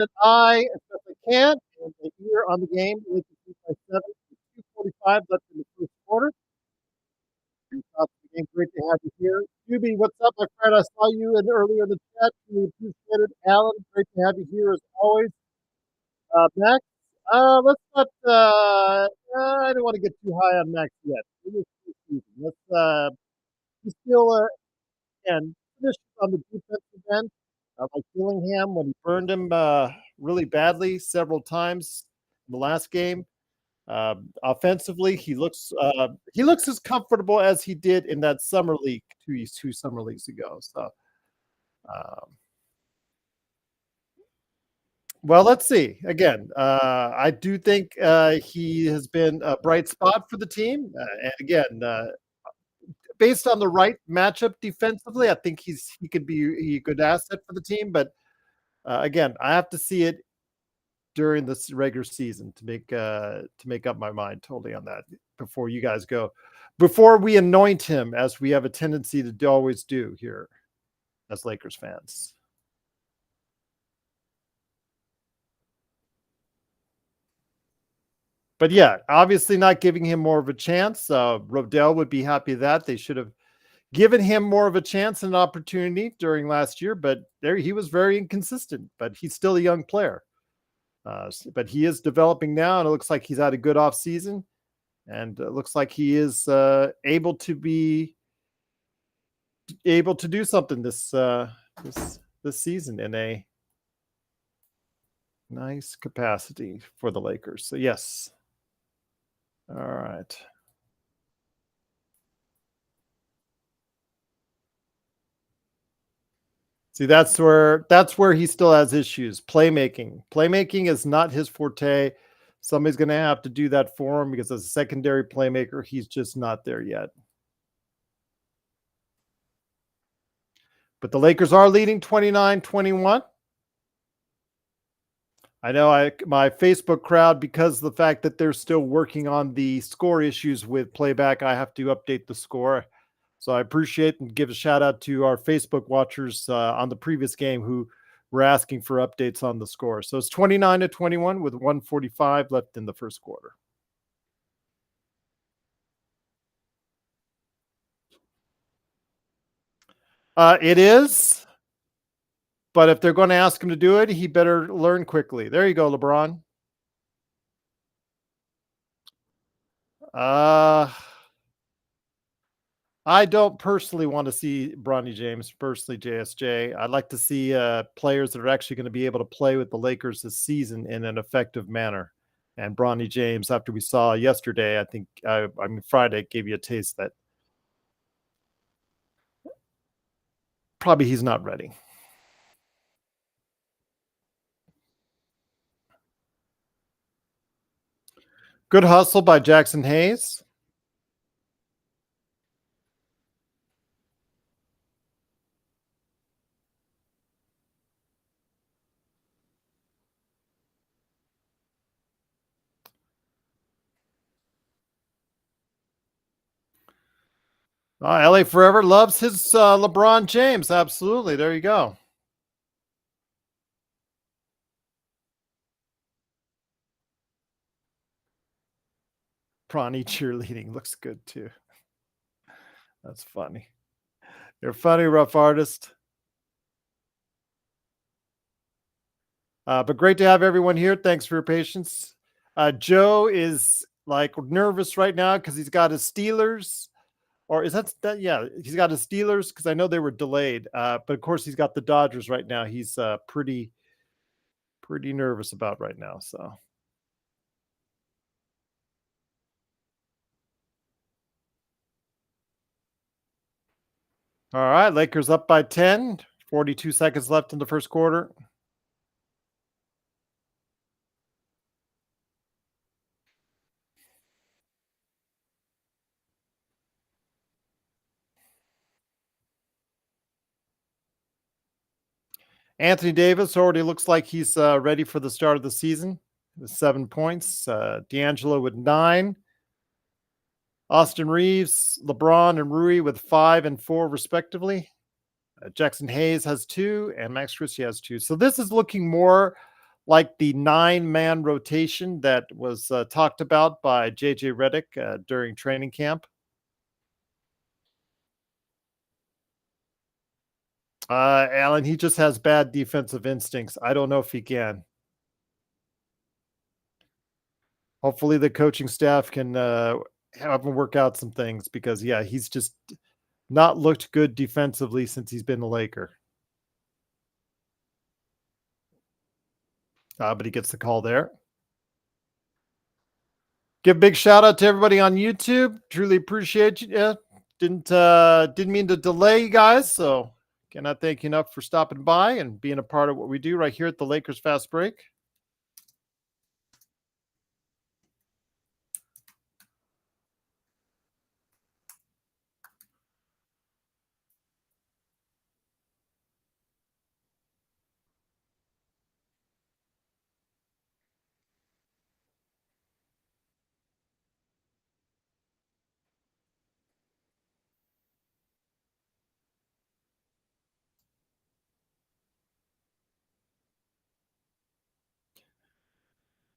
that I especially can, and here on the game, Lakers lead by 7 with 2:45 left in the first quarter. Your thoughts on the game, great to have you here. Juby, what's up, my friend? I saw you in earlier in the chat. We appreciate it. Alan, great to have you here as always. Max, let's not. I don't want to get too high on Max yet. It is preseason. He's still and finish on the defensive end. Like Dillingham when he burned him really badly several times in the last game. Offensively, he looks as comfortable as he did in that summer league two summer leagues ago. So, um, well, let's see. Again, I do think he has been a bright spot for the team. And again, based on the right matchup defensively, I think he could be a good asset for the team. But again, I have to see it during this regular season to make up my mind totally on that before you guys go, before we anoint him as we have a tendency to always do here as Lakers fans. But yeah, obviously not giving him more of a chance. Rodell would be happy that they should have given him more of a chance and opportunity during last year, but there he was very inconsistent, but he's still a young player. But he is developing now, and it looks like he's had a good off season, and it looks like he is able to do something this season in a nice capacity for the Lakers. So yes. All right. See, that's where he still has issues. Playmaking is not his forte. Somebody's going to have to do that for him because as a secondary playmaker, he's just not there yet. But the Lakers are leading 29-21. I know my Facebook crowd, because of the fact that they're still working on the score issues with playback, I have to update the score. So I appreciate and give a shout out to our Facebook watchers on the previous game who were asking for updates on the score. So it's 29-21 with 1:45 left in the first quarter. It is. But if they're going to ask him to do it, he better learn quickly. There you go, LeBron. I don't personally want to see Bronny James, personally, JSJ. I'd like to see players that are actually going to be able to play with the Lakers this season in an effective manner. And Bronny James, after we saw yesterday, I think, Friday, gave you a taste that probably he's not ready. Good hustle by Jackson Hayes. LA Forever loves his LeBron James. Absolutely. There you go. Bronny cheerleading looks good too. That's funny. You're funny, rough artist. But great to have everyone here. Thanks for your patience. Joe is like nervous right now because he's got his Steelers. Or is that? Yeah, he's got his Steelers because I know they were delayed. But of course, he's got the Dodgers right now. He's pretty nervous about right now. So. All right, Lakers up by 10. 42 seconds left in the first quarter. Anthony Davis already looks like he's ready for the start of the season with 7 points. D'Angelo with 9. Austin Reeves, LeBron, and Rui with 5 and 4 respectively. Jackson Hayes has 2, and Max Christie has 2. So this is looking more like the 9-man rotation that was talked about by JJ Redick during training camp. Alan, he just has bad defensive instincts. I don't know if he can. Hopefully, the coaching staff can have him work out some things because, yeah, he's just not looked good defensively since he's been a Laker. But he gets the call there. Give a big shout out to everybody on YouTube. Truly appreciate you. Yeah, didn't mean to delay you guys, so cannot thank you enough for stopping by and being a part of what we do right here at the Lakers Fast Break.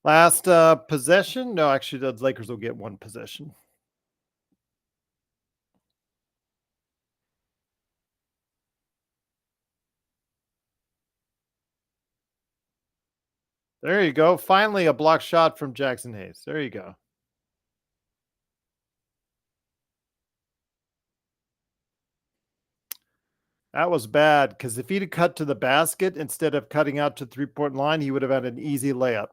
Last possession. No, actually, the Lakers will get one possession. There you go. Finally, a block shot from Jackson Hayes. There you go. That was bad because if he'd have cut to the basket instead of cutting out to 3-point line, he would have had an easy layup.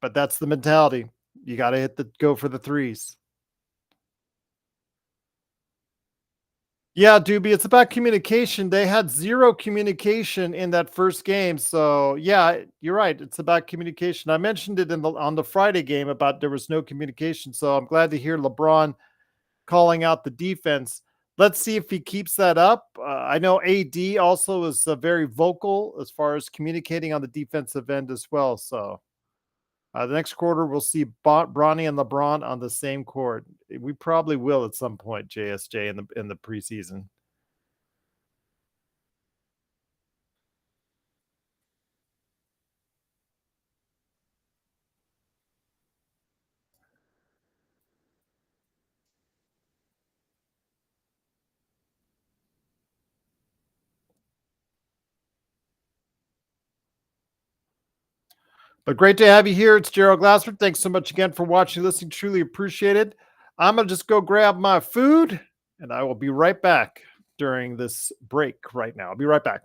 But that's the mentality. You got to go for the threes. Yeah, Doobie, it's about communication. They had zero communication in that first game. So, yeah, you're right. It's about communication. I mentioned it on the Friday game about there was no communication. So, I'm glad to hear LeBron calling out the defense. Let's see if he keeps that up. I know AD also is very vocal as far as communicating on the defensive end as well. So, the next quarter, we'll see Bronny and LeBron on the same court. We probably will at some point, JSJ, in the preseason. But great to have you here. It's Gerald Glassford. Thanks so much again for watching, listening. Truly appreciate it. I'm going to just go grab my food, and I will be right back during this break right now. I'll be right back.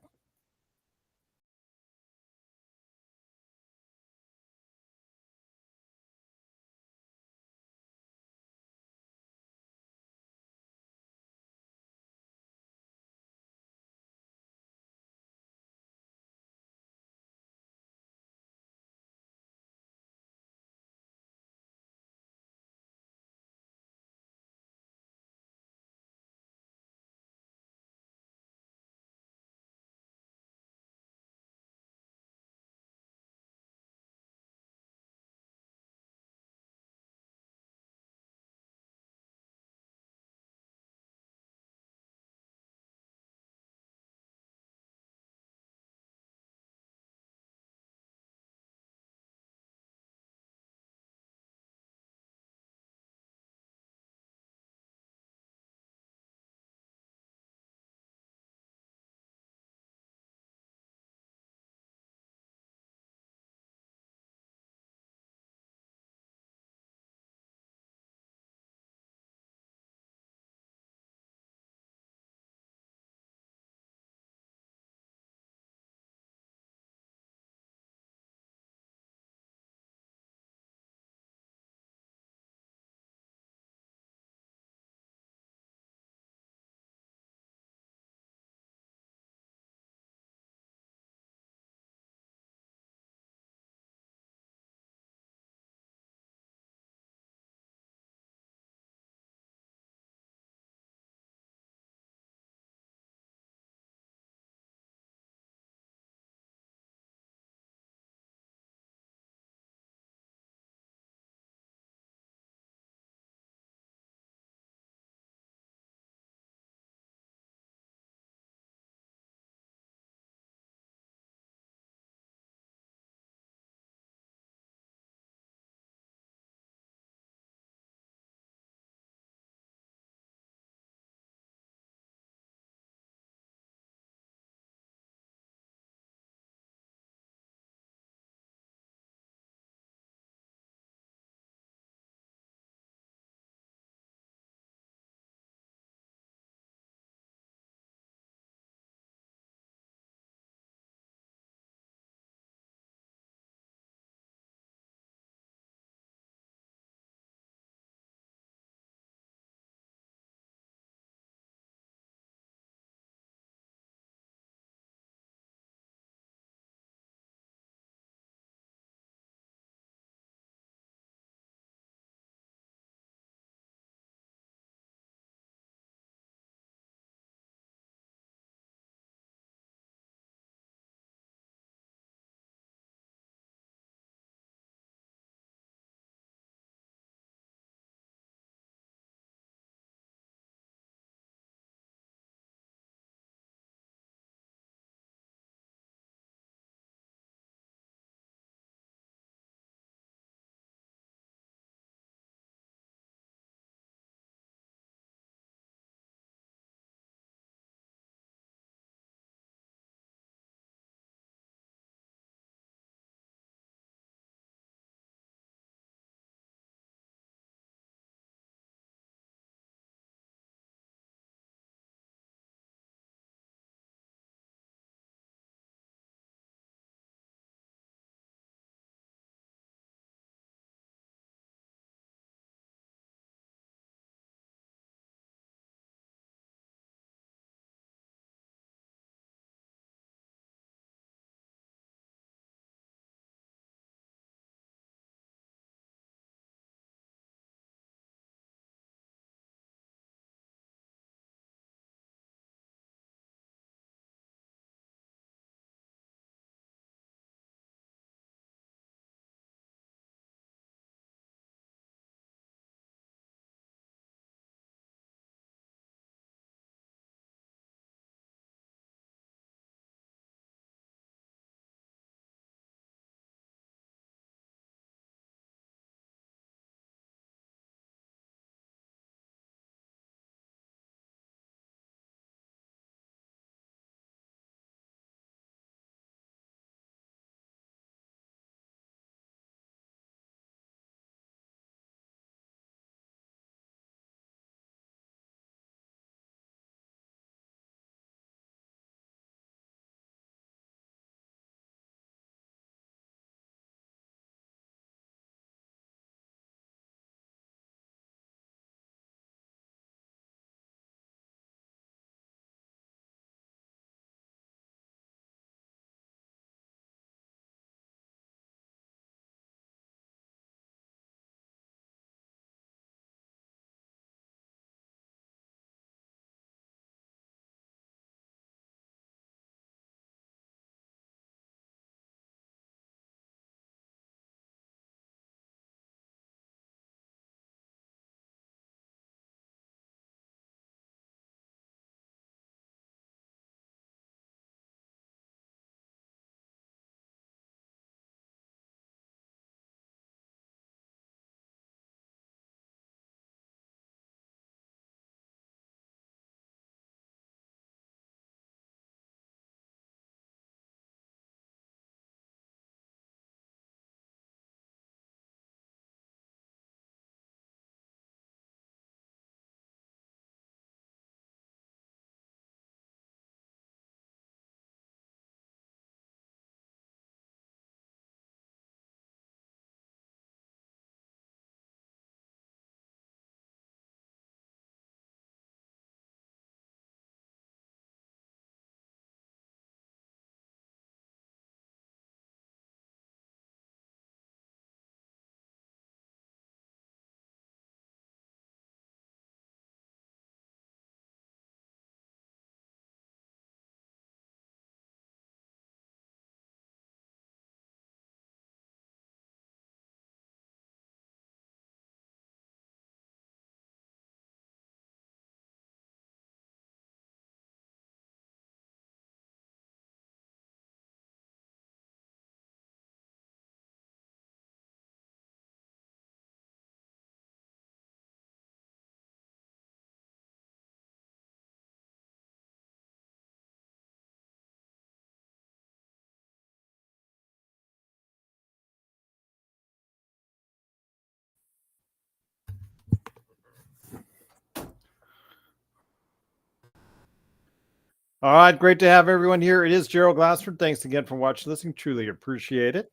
All right, great to have everyone here. It is Gerald Glassford. Thanks again for watching, listening. Truly appreciate it.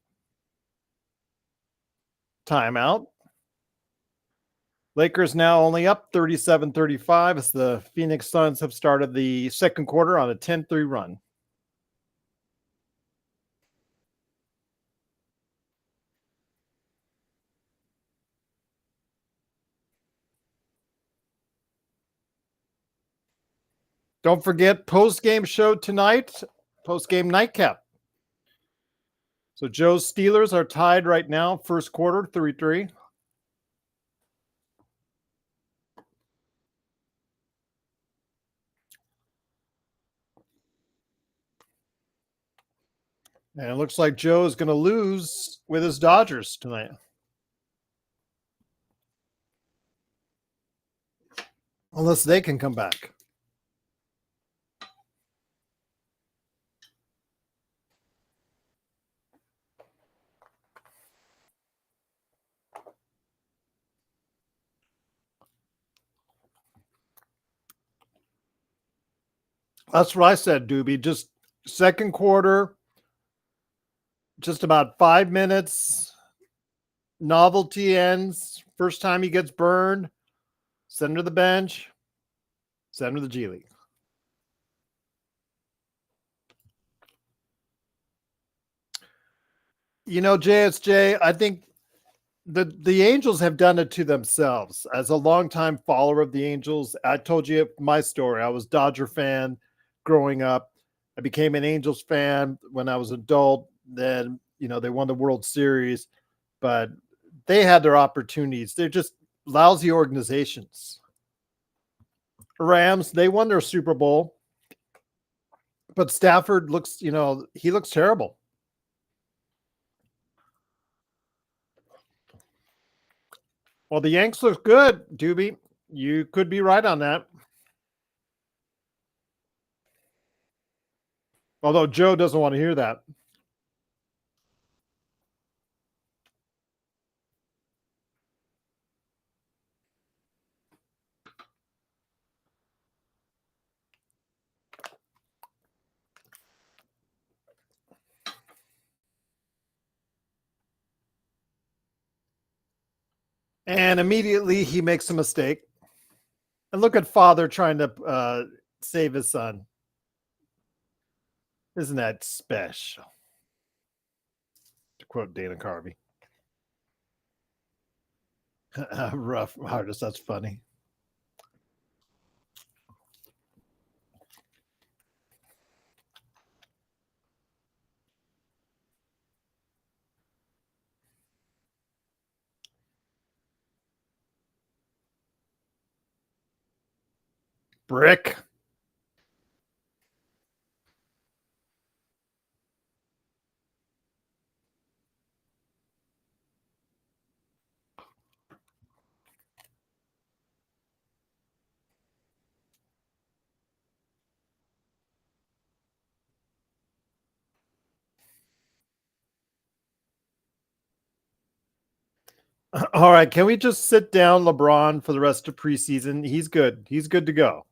Timeout. Lakers now only up 37-35 as the Phoenix Suns have started the second quarter on a 10-3 run. Don't forget post-game show tonight, post-game nightcap. So Joe's Steelers are tied right now, first quarter, 3-3. And it looks like Joe is going to lose with his Dodgers tonight. Unless they can come back. That's what I said, Doobie. Just second quarter, just about 5 minutes. Novelty ends. First time he gets burned. Send him to the bench. Send him to the G League. You know, JSJ, I think the Angels have done it to themselves. As a longtime follower of the Angels, I told you my story. I was Dodger fan growing up. I became an Angels fan when I was adult. Then, they won the World Series, but they had their opportunities. They're just lousy organizations. Rams, they won their Super Bowl, but Stafford looks, he looks terrible. Well, the Yanks look good, Doobie. You could be right on that. Although Joe doesn't want to hear that. And immediately he makes a mistake. And look at father trying to save his son. Isn't that special? To quote Dana Carvey. Rough artist. That's funny. Brick. All right. Can we just sit down LeBron for the rest of preseason? He's good. He's good to go.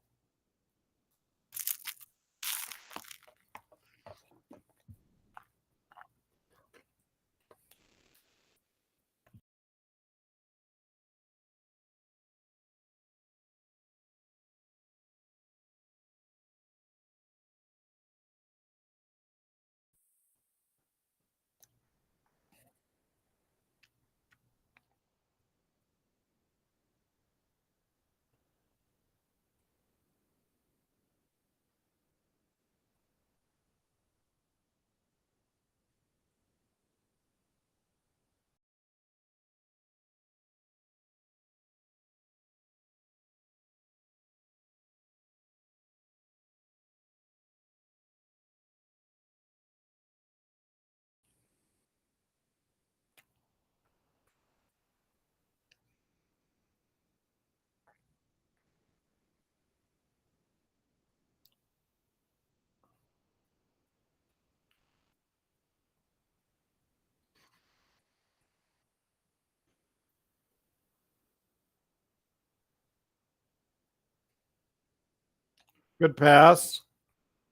Good pass.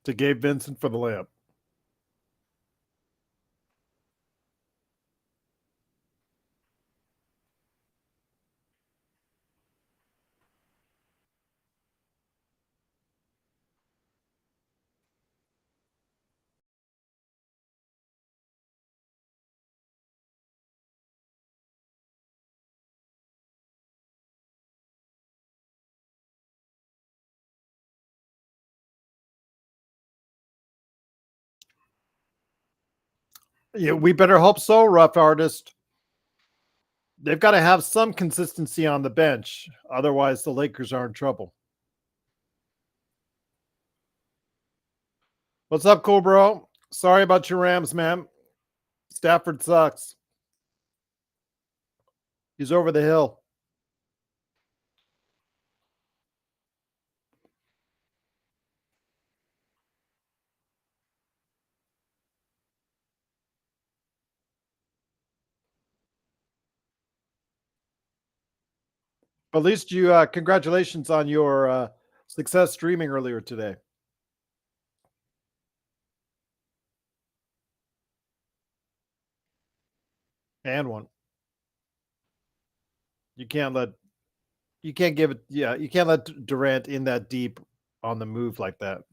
to Gabe Vincent for the layup. Yeah, we better hope so, rough artist. They've got to have some consistency on the bench. Otherwise, the Lakers are in trouble. What's up, cool bro? Sorry about your Rams, man. Stafford sucks. He's over the hill. But at least you, congratulations on your success streaming earlier today. And one. You can't let you can't give it. Yeah, you can't let Durant in that deep on the move like that.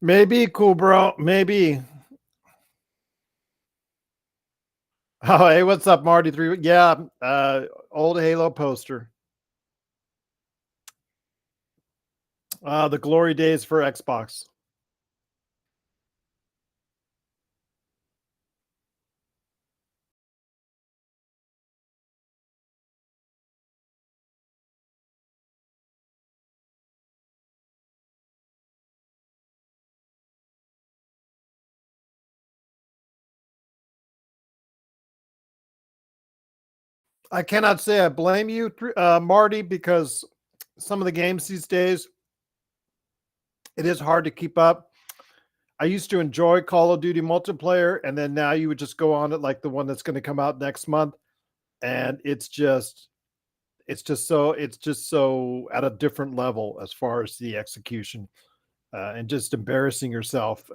Maybe cool, bro. Maybe. Oh, hey, what's up, Marty? Three. Yeah, old Halo poster. The glory days for Xbox. I cannot say I blame you, Marty, because some of the games these days, it is hard to keep up. I used to enjoy Call of Duty multiplayer, and then now you would just go on it like the one that's going to come out next month, and it's just so at a different level as far as the execution, and just embarrassing yourself.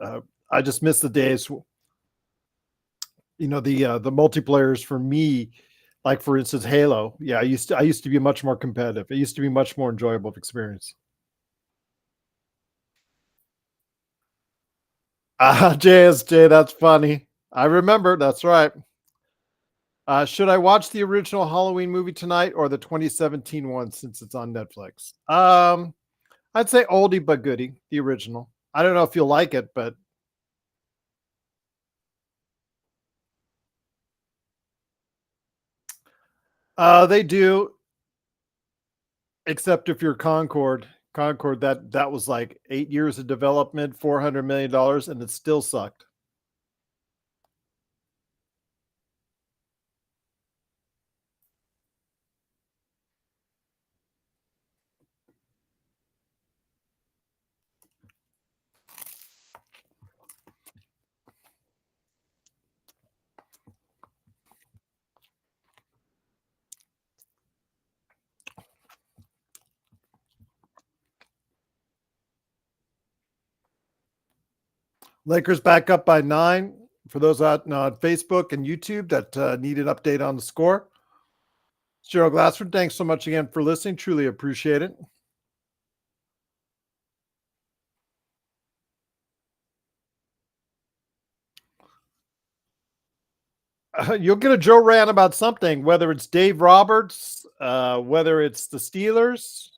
I just miss the days, the multiplayers for me, like for instance Halo. Yeah, I used to be much more competitive. It used to be much more enjoyable experience. JSJ, that's funny. I remember. That's right. Should I watch the original Halloween movie tonight or the 2017 one since it's on Netflix? I'd say oldie but goodie, the original. I don't know if you'll like it, but they do, except if you're Concord. Concord, that was like 8 years of development, $400 million, and it still sucked. Lakers back up by 9. For those out on Facebook and YouTube that need an update on the score, it's Gerald Glassford. Thanks so much again for listening. Truly appreciate it. You'll get a Joe rant about something, whether it's Dave Roberts, whether it's the Steelers,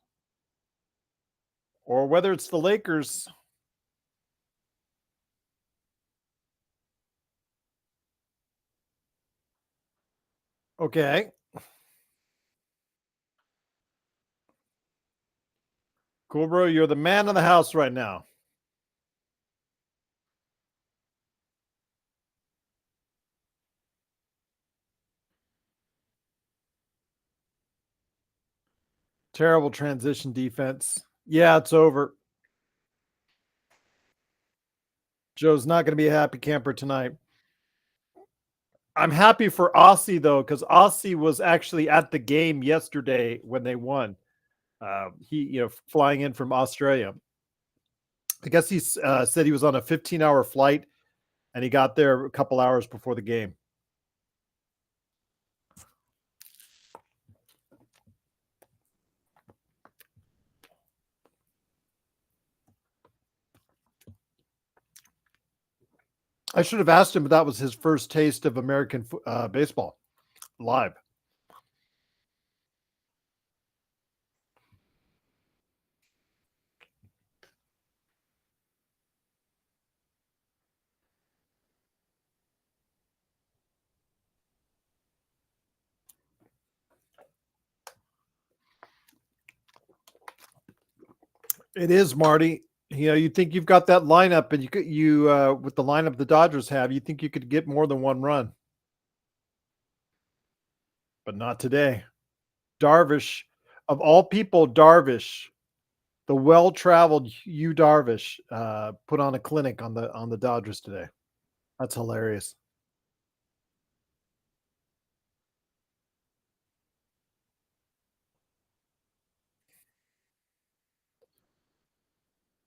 or whether it's the Lakers. Okay. Cool, bro. You're the man of the house right now. Terrible transition defense. Yeah, it's over. Joe's not going to be a happy camper tonight. I'm happy for Aussie though, because Aussie was actually at the game yesterday when they won. Flying in from Australia. I guess he said he was on a 15-hour flight and he got there a couple hours before the game. I should have asked him if that was his first taste of American baseball live. It is, Marty. You think you've got that lineup, and you with the lineup the Dodgers have, you think you could get more than one run, but not today. Darvish, of all people, Darvish, the well-traveled Yu Darvish, put on a clinic on the Dodgers today. That's hilarious.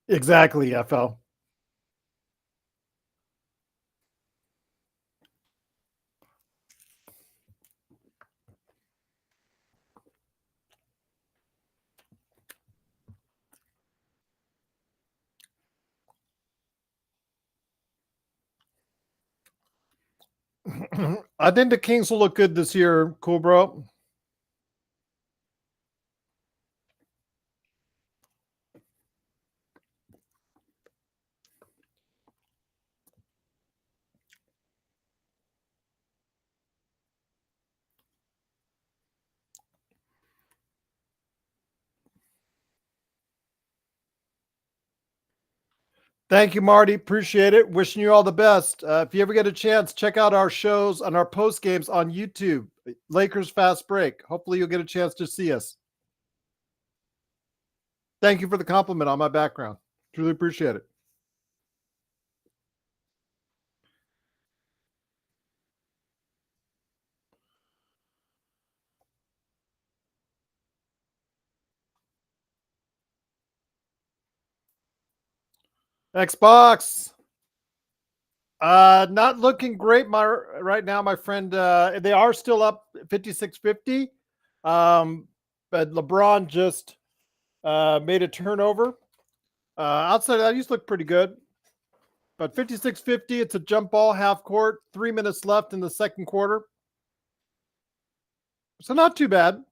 Exactly, FL. I think the Kings will look good this year, cool, bro. Thank you, Marty. Appreciate it. Wishing you all the best. If you ever get a chance, check out our shows and our post games on YouTube. Lakers Fast Break. Hopefully, you'll get a chance to see us. Thank you for the compliment on my background. Truly appreciate it. Xbox. Not looking great right now, my friend. They are still up 56-50. But LeBron just made a turnover. Outside of that, he's looked pretty good. But 56-50, it's a jump ball, half court, 3 minutes left in the second quarter. So not too bad.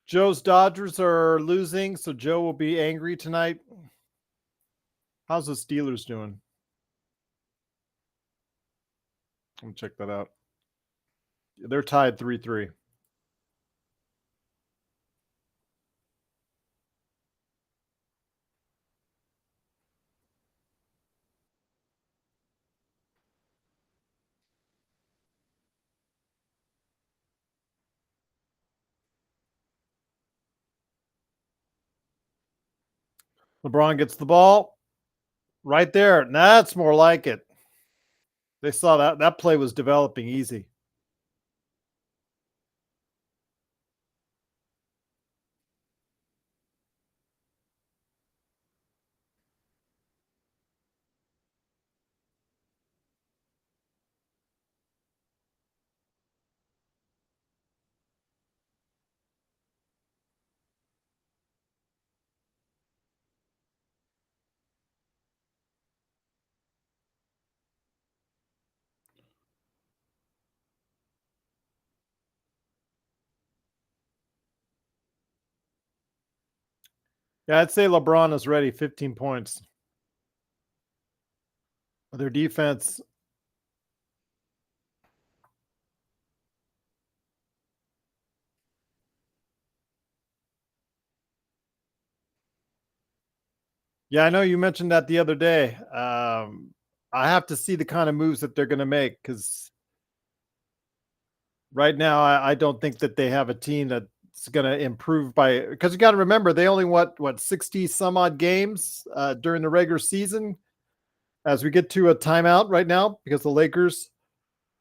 Joe's Dodgers are losing, so Joe will be angry tonight. How's the Steelers doing? Let me check that out. They're tied 3-3. LeBron gets the ball right there. That's more like it. They saw that play was developing easy. Yeah, I'd say LeBron is ready. 15 points. Their defense. Yeah, I know you mentioned that the other day. I have to see the kind of moves that they're going to make because right now I don't think that they have a team that's going to improve by because you got to remember they only what 60 some odd games during the regular season as we get to a timeout right now because the Lakers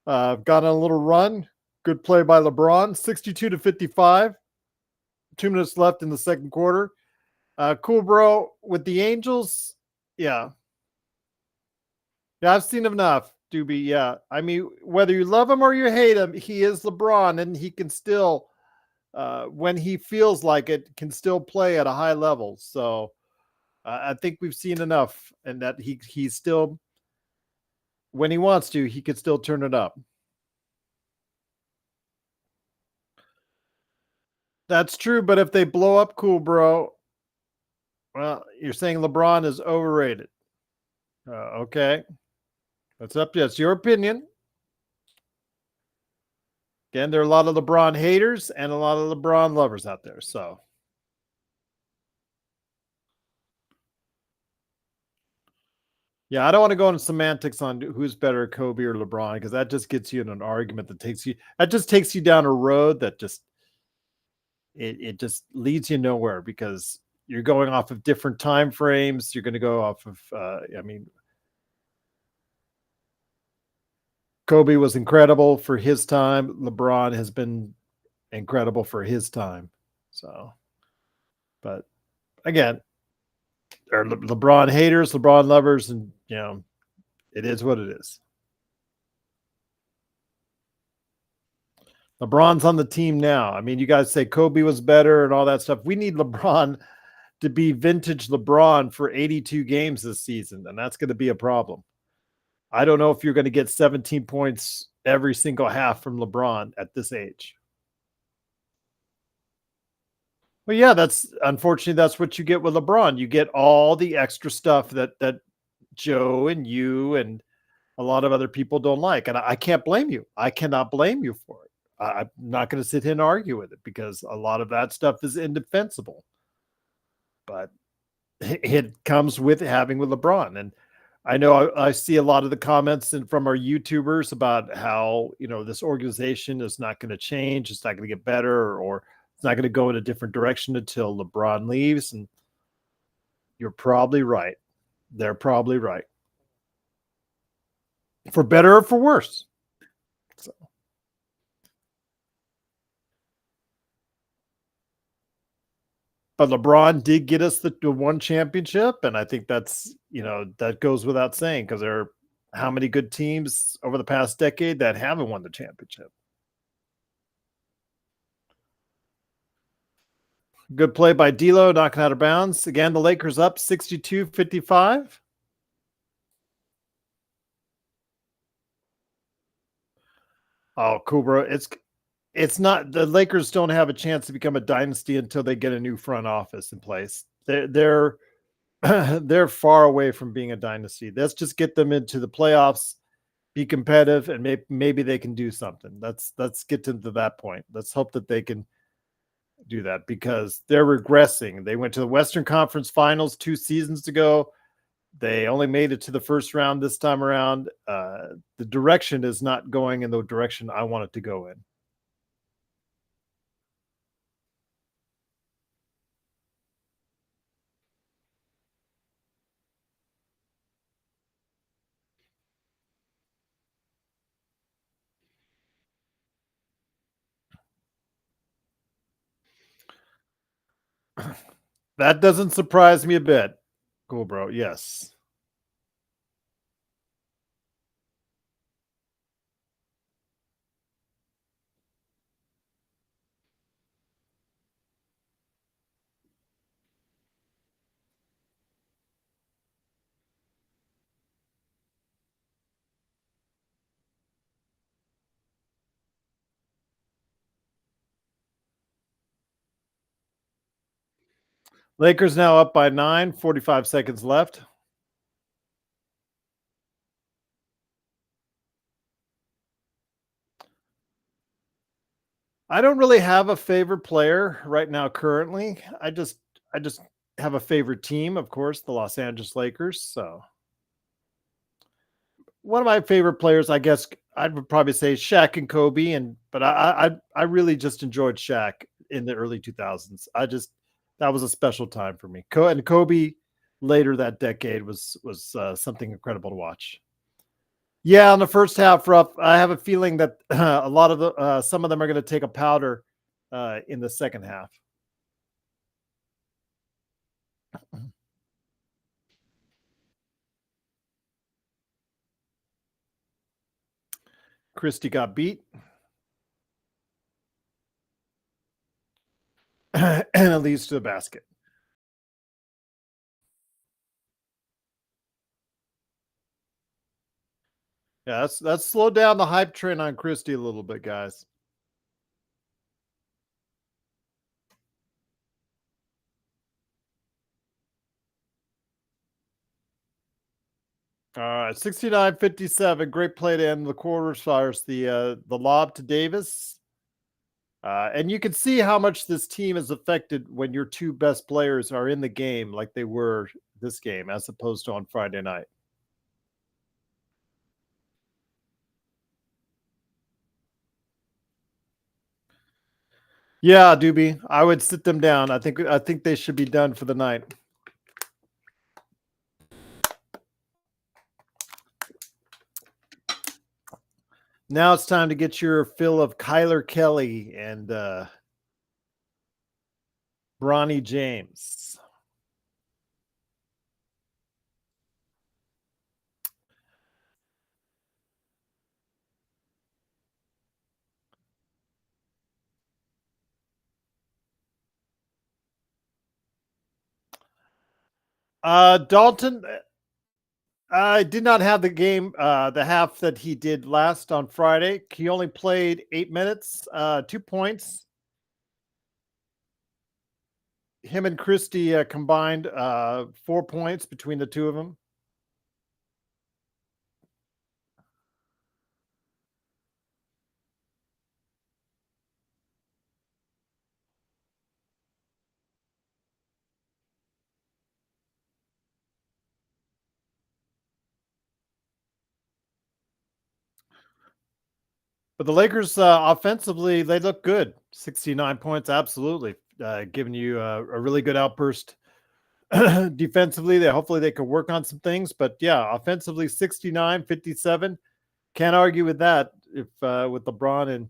got on a little run. Good play by LeBron, 62-55. 2 minutes left in the second quarter. Cool, bro. With the Angels, yeah. Yeah, I've seen enough, Doobie. Yeah. I mean, whether you love him or you hate him, he is LeBron and he can still, when he feels like it, can still play at a high level. So I think we've seen enough and that he's still, when he wants to, he could still turn it up. That's true. But if they blow up, cool, bro. Well, you're saying LeBron is overrated. Okay. That's up. That's your opinion. Again, there are a lot of LeBron haters and a lot of LeBron lovers out there. So, yeah, I don't want to go into semantics on who's better, Kobe or LeBron, because that just gets you in an argument that just takes you down a road that just it just leads you nowhere because you're going off of different time frames. You're going to go off of, I mean, Kobe was incredible for his time. LeBron has been incredible for his time. So, but again, there are LeBron haters, LeBron lovers, and it is what it is. LeBron's on the team now. I mean, you guys say Kobe was better and all that stuff. We need LeBron to be vintage LeBron for 82 games this season, and that's going to be a problem. I don't know if you're going to get 17 points every single half from LeBron at this age. Well, yeah, that's unfortunately that's what you get with LeBron. You get all the extra stuff that Joe and you and a lot of other people don't like, and I can't blame you. I cannot blame you for it. I'm not going to sit here and argue with it because a lot of that stuff is indefensible. But it comes with having with LeBron, and I know I see a lot of the comments from our YouTubers about how this organization is not going to change, it's not going to get better, or it's not going to go in a different direction until LeBron leaves. And you're probably right. They're probably right, for better or for worse. So. But LeBron did get us the one championship, and I think that's that goes without saying because there are how many good teams over the past decade that haven't won the championship. Good play by D'Lo, knocking out of bounds. Again, the Lakers up 62-55. Oh, cool, bro. It's not the Lakers don't have a chance to become a dynasty until they get a new front office in place. They're they're far away from being a dynasty. Let's just get them into the playoffs, be competitive, and maybe they can do something. Let's get to that point. Let's hope that they can do that because they're regressing. They went to the Western Conference Finals 2 seasons ago. They only made it to the first round this time around. The direction is not going in the direction I want it to go in. That doesn't surprise me a bit. Cool, bro. Yes. Lakers now up by 9, 45 seconds left. I don't really have a favorite player right now currently. I just have a favorite team, of course, the Los Angeles Lakers. So one of my favorite players, I guess I would probably say Shaq and Kobe, and but I really just enjoyed Shaq in the early 2000s. That was a special time for me. And Kobe later that decade was something incredible to watch. Yeah, in the first half, rough. I have a feeling that a lot of the some of them are going to take a powder in the second half. Christie got beat, and it leads to the basket. Yeah, that's slowed down the hype train on Christie a little bit, guys. All right, 69-57. Great play to end the quarters. Fires the lob to Davis. And you can see how much this team is affected when your two best players are in the game like they were this game, as opposed to on Friday night. Yeah, Doobie, I would sit them down. I think they should be done for the night. Now it's time to get your fill of Kyler Kelly and Bronny James. Dalton, I did not have the game, the half that he did last on Friday. He only played 8 minutes, 2 points. Him and Christie combined 4 points between the two of them. But the Lakers offensively, they look good. 69 points, absolutely. Giving you a really good outburst. Defensively, hopefully they can work on some things. But yeah, offensively, 69-57. Can't argue with that if with LeBron and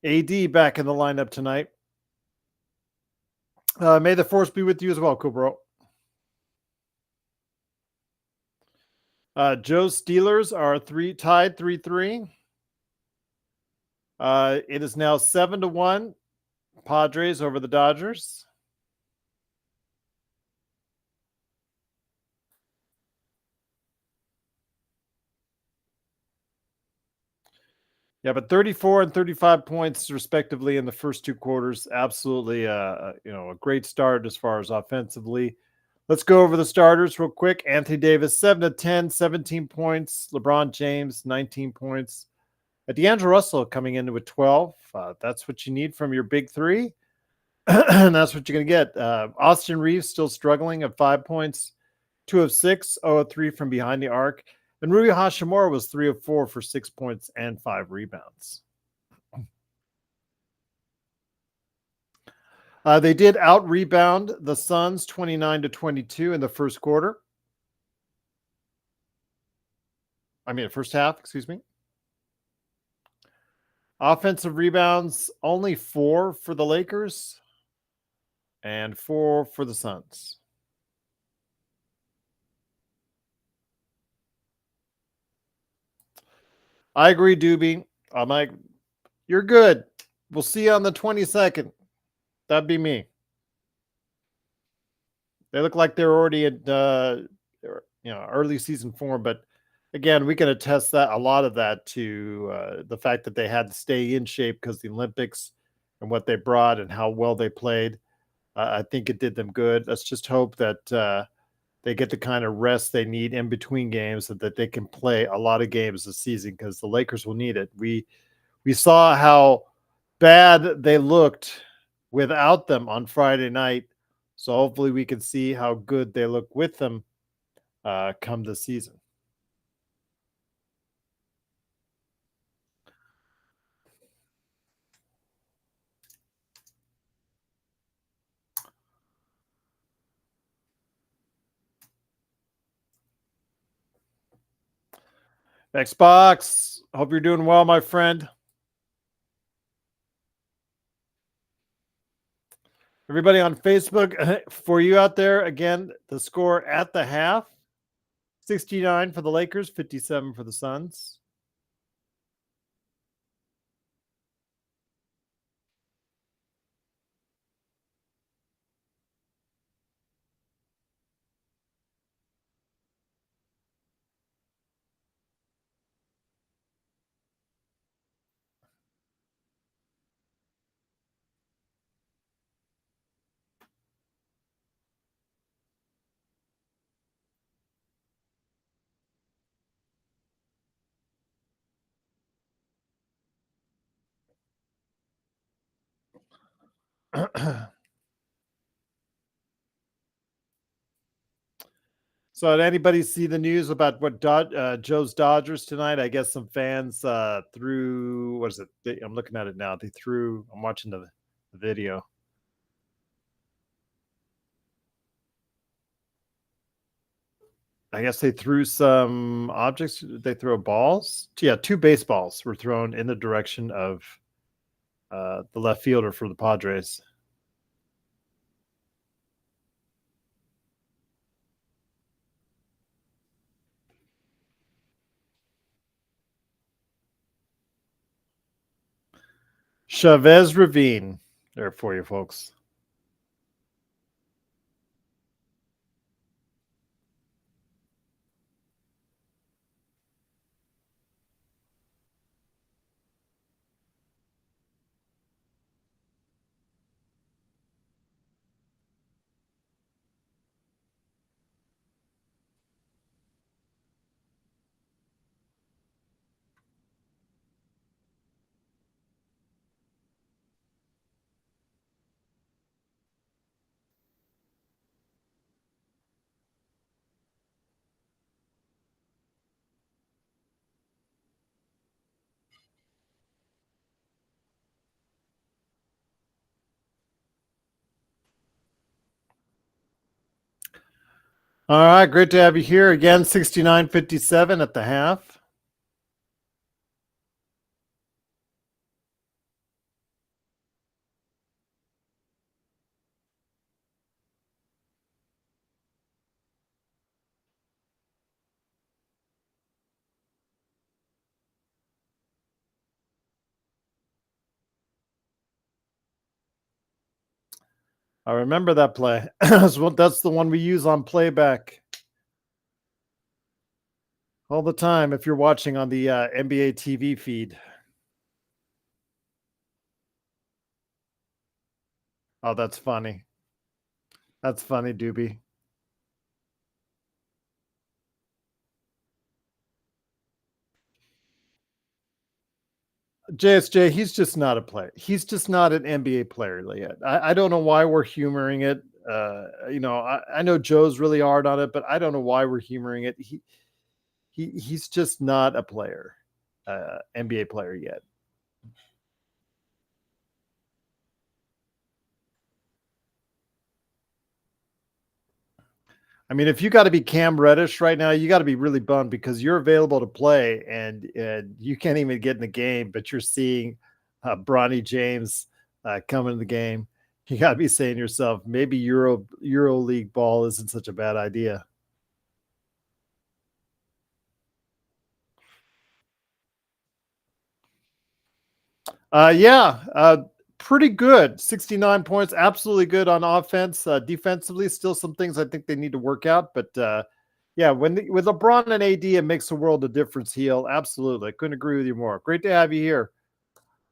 AD back in the lineup tonight. May the force be with you as well, Kubro. Joe's Steelers are tied 3-3. It is now 7-1. Padres over the Dodgers. Yeah, but 34 and 35 points respectively in the first two quarters. Absolutely, a great start as far as offensively. Let's go over the starters real quick. Anthony Davis, 7-10, 17 points. LeBron James, 19 points. D'Angelo Russell coming in with 12. That's what you need from your big three. And that's what you're going to get. Austin Reeves still struggling at 5 points, 2 of 6, 0 of 3 from behind the arc. And Rui Hashimura was 3 of 4 for 6 points and 5 rebounds. They did out-rebound the Suns 29-22 in the first quarter. First half, excuse me. Offensive rebounds, only 4 for the Lakers and 4 for the Suns. I agree, Doobie. I'm like, you're good. We'll see you on the 22nd. That'd be me. They look like they're already in early season form, but again, we can attest that a lot of that to the fact that they had to stay in shape because the Olympics and what they brought and how well they played. I think it did them good. Let's just hope that they get the kind of rest they need in between games so that they can play a lot of games this season because the Lakers will need it. We saw how bad they looked without them on Friday night. So hopefully we can see how good they look with them come the season. Xbox, hope you're doing well, my friend. Everybody on Facebook, for you out there, again, the score at the half, 69 for the Lakers, 57 for the Suns. So did anybody see the news about what Joe's Dodgers tonight? I guess some fans threw, what is it? I'm looking at it now. I'm watching the video. I guess they threw some objects. Did they throw balls? Yeah, 2 baseballs were thrown in the direction of the left fielder for the Padres. Chavez Ravine there for you folks. All right, great to have you here again. 69-57 at the half. I remember that play. That's the one we use on playback all the time if you're watching on the NBA TV feed. Oh, that's funny. That's funny, Doobie. JSJ, he's just not a player. He's just not an NBA player yet. I don't know why we're humoring it. I know Joe's really hard on it, but I don't know why we're humoring it. He's just not a player, NBA player yet. I mean, if you got to be Cam Reddish right now, you got to be really bummed because you're available to play and you can't even get in the game, but you're seeing Bronny James come in the game. You got to be saying to yourself, maybe Euro League ball isn't such a bad idea. Pretty good. 69 points, absolutely good on offense. Defensively, still some things I think they need to work out, but with LeBron and AD, it makes a world of difference. Heel, absolutely. I couldn't agree with you more. Great to have you here.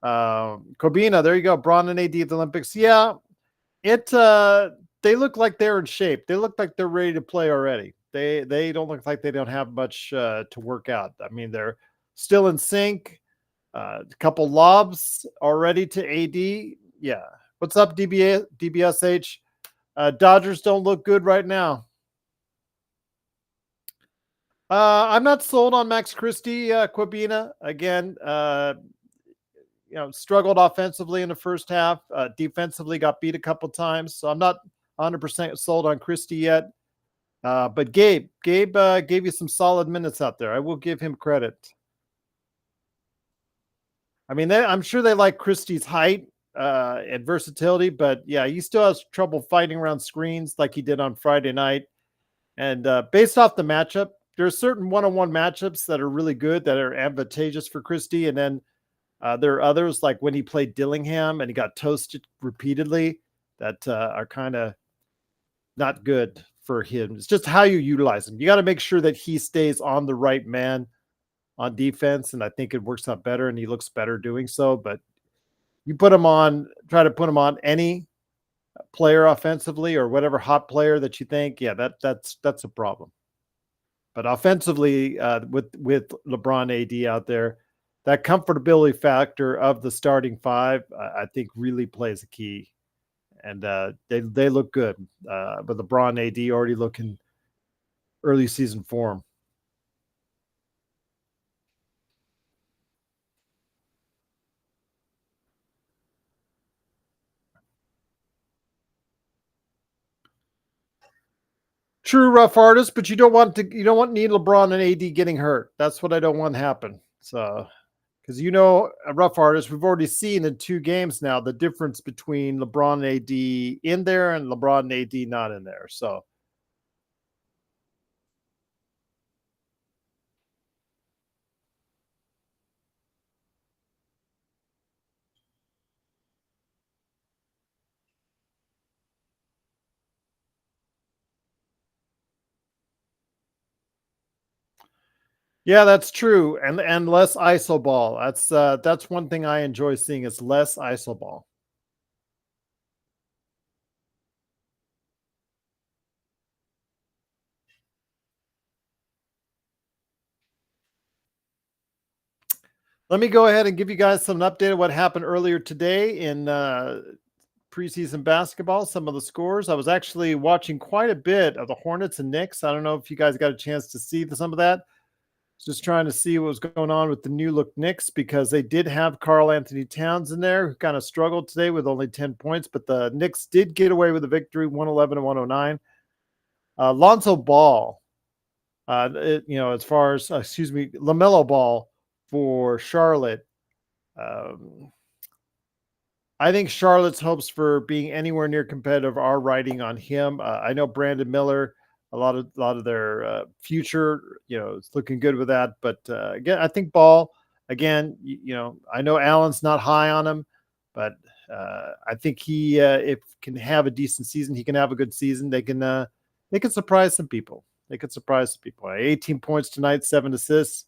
Corbina, there you go. Bron and AD at the Olympics. Yeah, they look like they're in shape. They look like they're ready to play already. They don't look like they don't have much to work out. I mean, they're still in sync. A couple lobs already to AD. Yeah. What's up, DBSH? Dodgers don't look good right now. I'm not sold on Max Christie, Quabina. Again, struggled offensively in the first half. Defensively got beat a couple times. So I'm not 100% sold on Christie yet. But Gabe gave you some solid minutes out there. I will give him credit. I mean, I'm sure they like Christie's height and versatility, but yeah, he still has trouble fighting around screens like he did on Friday night. And based off the matchup, there are certain one-on-one matchups that are really good, that are advantageous for Christie. And then there are others, like when he played Dillingham and he got toasted repeatedly, that are kind of not good for him. It's just how you utilize him. You got to make sure that he stays on the right man on defense, and I think it works out better, and he looks better doing so. But you try to put him on any player offensively or whatever hot player that you think, yeah, that's a problem. But offensively, with LeBron AD out there, that comfortability factor of the starting five, I think really plays a key. And they look good. But LeBron AD already looking early season form. True, rough artist, but you don't want need LeBron and AD getting hurt. That's what I don't want to happen. So, because a rough artist, we've already seen in 2 games now the difference between LeBron and AD in there and LeBron and AD not in there. So, yeah, that's true, and less iso ball. That's one thing I enjoy seeing is less iso ball. Let me go ahead and give you guys some update of what happened earlier today in preseason basketball. Some of the scores. I was actually watching quite a bit of the Hornets and Knicks. I don't know if you guys got a chance to see some of that. Just trying to see what was going on with the new look Knicks, because they did have Karl Anthony Towns in there, who kind of struggled today with only 10 points, but the Knicks did get away with a victory, 111 to 109. Lonzo Ball, as far as, LaMelo Ball for Charlotte. I think Charlotte's hopes for being anywhere near competitive are riding on him. I know Brandon Miller, a lot of their future, it's looking good with that. But again, I think Ball, again, I know Allen's not high on him, but I think he, if can have a decent season, he can have a good season. They can surprise some people. 18 points tonight, 7 assists.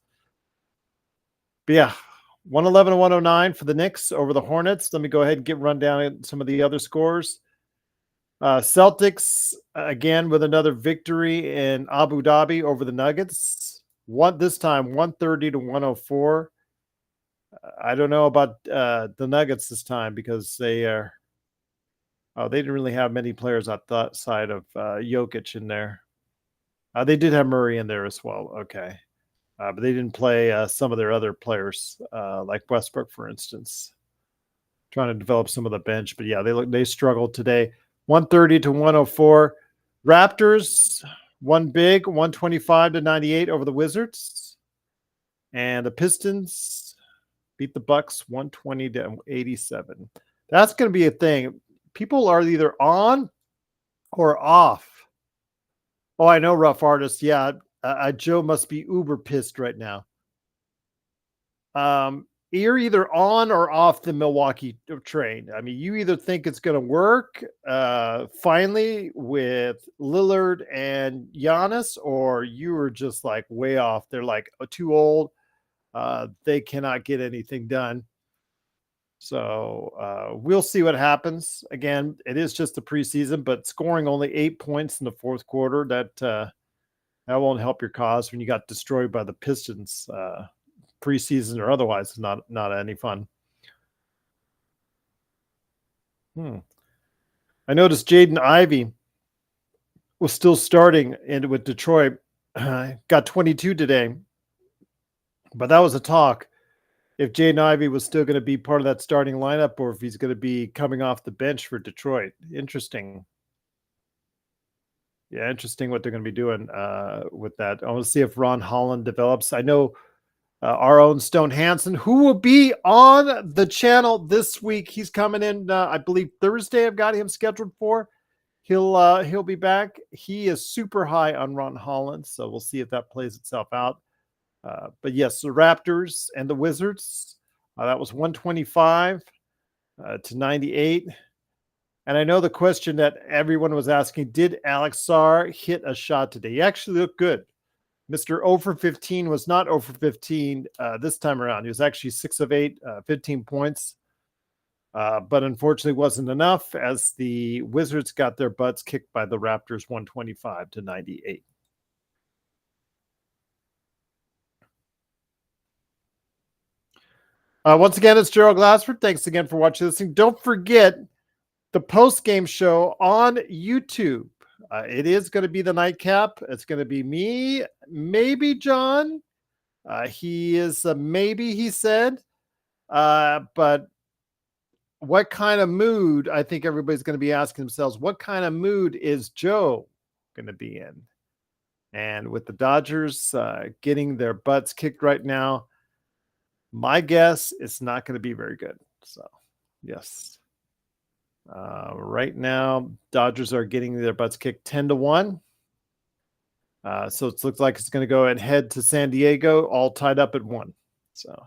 But yeah, 111 to 109 for the Knicks over the Hornets. Let me go ahead and run down some of the other scores. Celtics, again, with another victory in Abu Dhabi over the Nuggets. This time, 130 to 104. I don't know about the Nuggets this time, because they didn't really have many players outside of Jokic in there. They did have Murray in there as well. Okay. But they didn't play some of their other players, like Westbrook, for instance. Trying to develop some of the bench. But yeah, they struggled today. 130 to 104. Raptors won big, 125 to 98 over the Wizards. And the Pistons beat the Bucks 120 to 87. That's going to be a thing. People are either on or off. Oh, I know, rough artist. Yeah, Joe must be uber pissed right now. You're either on or off the Milwaukee train. I mean, you either think it's going to work finally with Lillard and Giannis, or you are just like way off. They're like too old. They cannot get anything done. So we'll see what happens. Again, it is just the preseason, but scoring only 8 points in the fourth quarter, that won't help your cause when you got destroyed by the Pistons preseason or otherwise. It's not any fun. I noticed Jaden Ivey was still starting and with Detroit. Got 22 today, but that was a talk. If Jaden Ivey was still going to be part of that starting lineup or if he's going to be coming off the bench for Detroit. Interesting. Yeah, interesting what they're going to be doing with that. I want to see if Ron Holland develops. I know our own Stone Hansen, who will be on the channel this week. He's coming in, I believe, Thursday. I've got him scheduled for. He'll be back. He is super high on Ron Holland, so we'll see if that plays itself out. But yes, the Raptors and the Wizards. That was 125 to 98. And I know the question that everyone was asking, did Alex Sarr hit a shot today? He actually looked good. Mr. 0 for 15 was not 0 for 15 this time around. He was actually 6 of 8, 15 points. But unfortunately wasn't enough as the Wizards got their butts kicked by the Raptors 125 to 98. Once again, it's Gerald Glassford. Thanks again for watching this thing. Don't forget the post-game show on YouTube. It is going to be the nightcap. It's going to be me, maybe John. He is a maybe, he said. But what kind of mood, I think everybody's going to be asking themselves, what kind of mood is Joe going to be in? And with the Dodgers getting their butts kicked right now, my guess it's not going to be very good. So, yes. Right now, Dodgers are getting their butts kicked 10-1. So it looks like it's going to go and head to San Diego, all tied up at 1. So,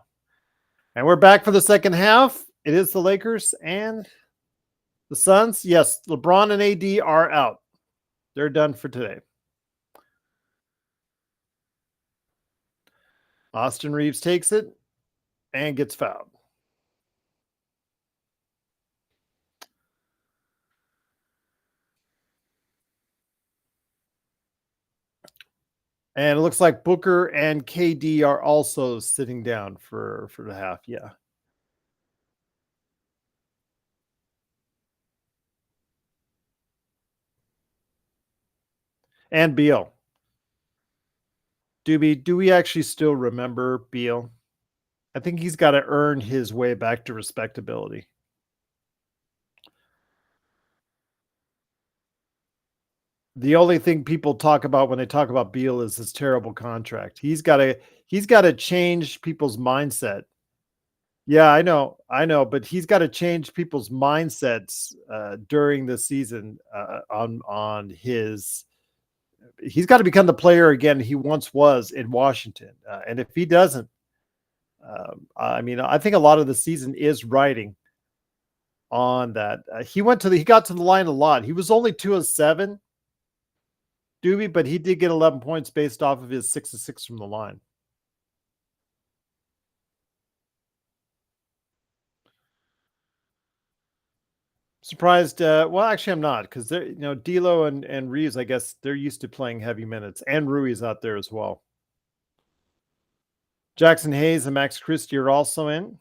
and we're back for the second half. It is the Lakers and the Suns. Yes, LeBron and AD are out. They're done for today. Austin Reeves takes it and gets fouled. And it looks like Booker and KD are also sitting down for the half. Yeah. And Beal. Do we actually still remember Beal? I think he's got to earn his way back to respectability. The only thing people talk about when they talk about Beal is his terrible contract. He's got to change people's mindset. Yeah, I know, but he's got to change people's mindsets during the season on his. He's got to become the player again he once was in Washington, and if he doesn't, I mean, I think a lot of the season is riding on that. He got to the line a lot. He was only 2 of 7, Doobie, but he did get 11 points based off of his 6 of 6 from the line. Surprised? Well, actually, I'm not because they're D'Lo and Reeves. I guess they're used to playing heavy minutes, and Rui's out there as well. Jackson Hayes and Max Christie are also in.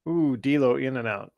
Ooh, D'Lo in and out.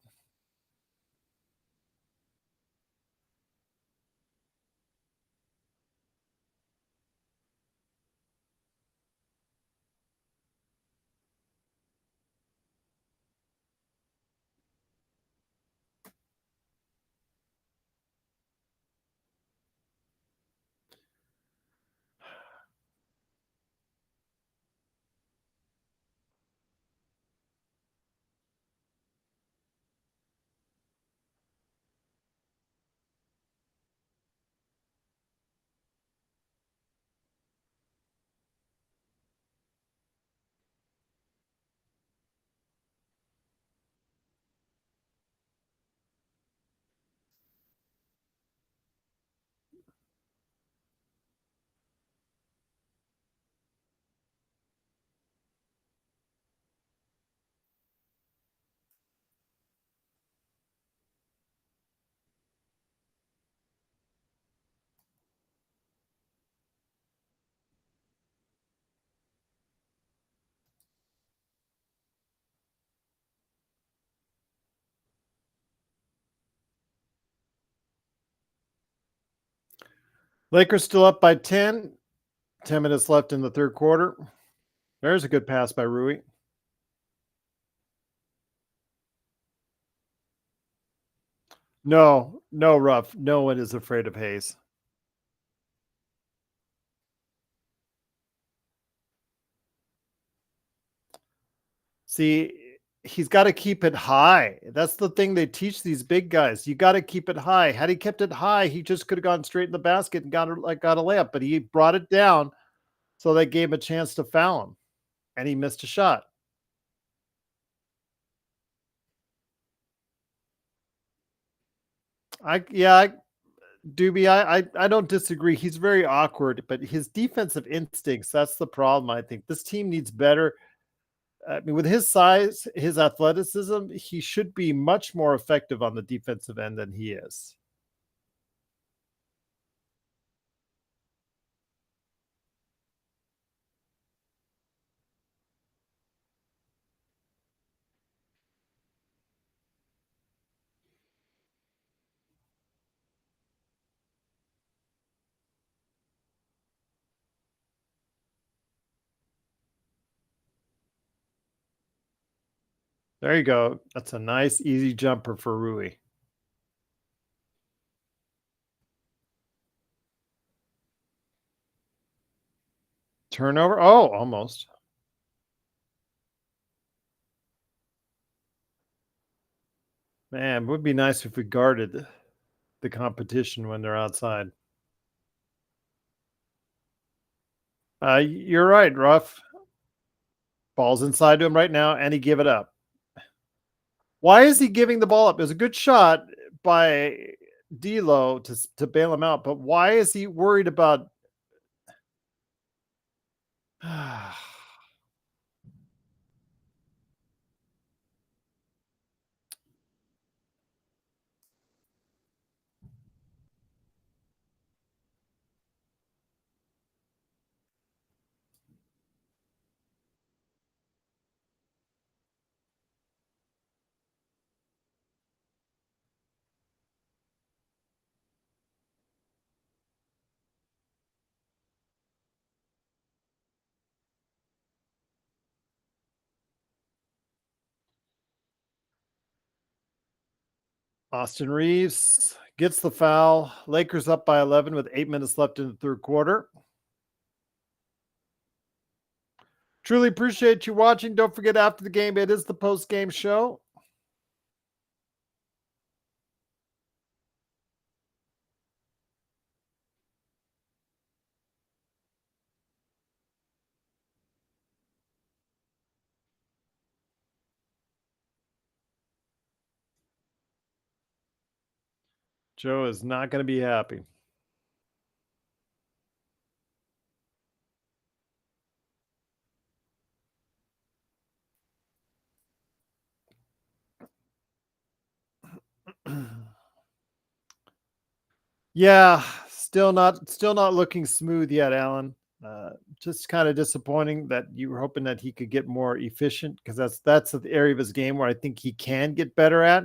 Lakers still up by 10. 10 minutes left in the third quarter. There's a good pass by Rui. No, no rough. No one is afraid of Hayes. See, he's got to keep it high. That's the thing they teach these big guys. You got to keep it high. Had he kept it high, he just could have gone straight in the basket and got a layup. But he brought it down, so they gave him a chance to foul him, and he missed a shot. Doobie, I don't disagree. He's very awkward, but his defensive instincts, that's the problem. I think this team needs better. I mean, with his size, his athleticism, he should be much more effective on the defensive end than he is. There you go. That's a nice, easy jumper for Rui. Turnover. Oh, almost. Man, it would be nice if we guarded the competition when they're outside. You're right, Ruff. Ball's inside to him right now, and he gave it up. Why is he giving the ball up? It was a good shot by D'Lo to bail him out, but why is he worried about? Austin Reeves gets the foul. Lakers up by 11 with 8 minutes left in the third quarter. Truly appreciate you watching. Don't forget, after the game, it is the post game show. Joe is not going to be happy. Yeah, still not looking smooth yet, Alan. Just kind of disappointing that you were hoping that he could get more efficient, because that's the area of his game where I think he can get better at.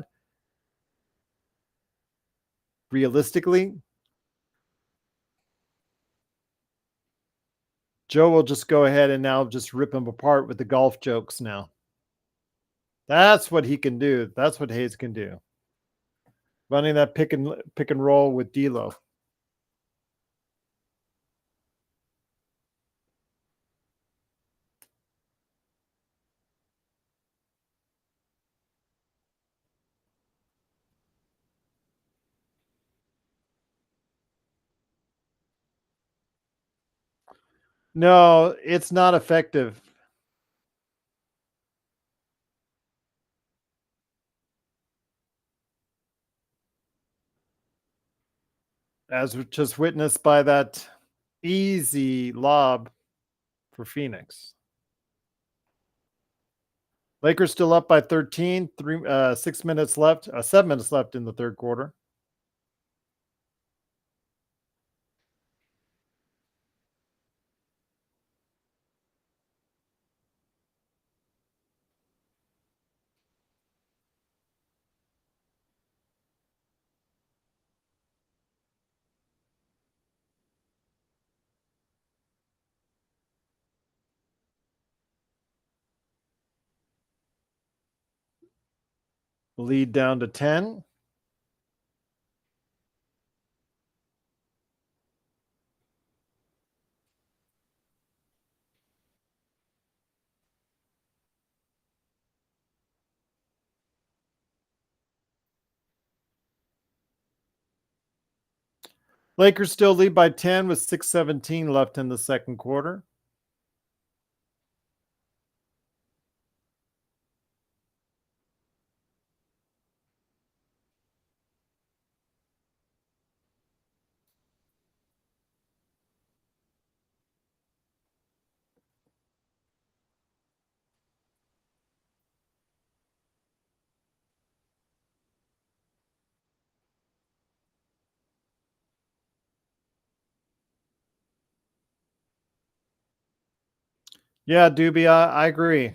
Realistically, Joe will just go ahead and now just rip him apart with the golf jokes now. That's what he can do. That's what Hayes can do. Running that pick and roll with D'Lo. No, it's not effective. As just witnessed by that easy lob for Phoenix. Lakers still up by 13, 6 minutes left, 7 minutes left in the third quarter. Lead down to 10. Lakers still lead by 10 with 6:17 left in the second quarter. Yeah, Doobie, I agree.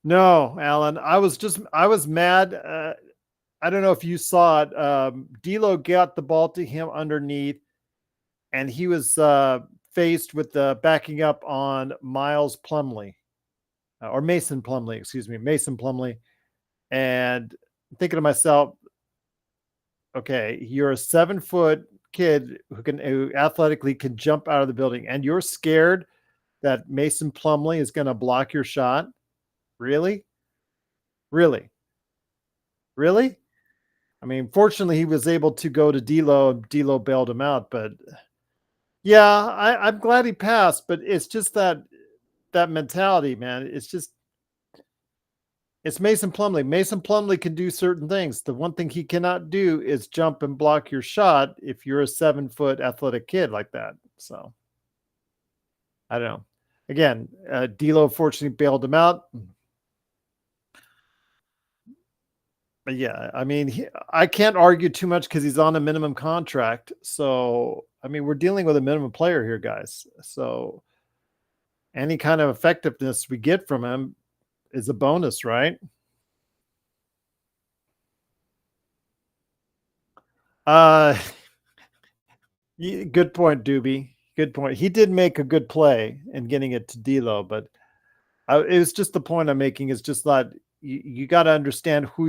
No, Alan, I was mad. I don't know if you saw it. D'Lo got the ball to him underneath, and he was faced with backing up on Miles Plumley or Mason Plumley, excuse me, Mason Plumley, and thinking to myself, okay, you're a 7-foot kid who athletically can jump out of the building, and you're scared that Mason Plumley is going to block your shot. Really, really, really. I mean, fortunately, he was able to go to D'Lo. D'Lo bailed him out, but yeah, I'm glad he passed. But it's just that mentality, man. It's Mason Plumley. Mason Plumley can do certain things. The one thing he cannot do is jump and block your shot if you're a 7-foot athletic kid like that. So I don't know. Again, D'Lo fortunately bailed him out. But yeah, I mean, I can't argue too much because he's on a minimum contract. So I mean, we're dealing with a minimum player here, guys. So any kind of effectiveness we get from him is a bonus, right? Uh, good point, Doobie. Good point. He did make a good play in getting it to D'Lo, but it was just the point I'm making is just that you got to understand who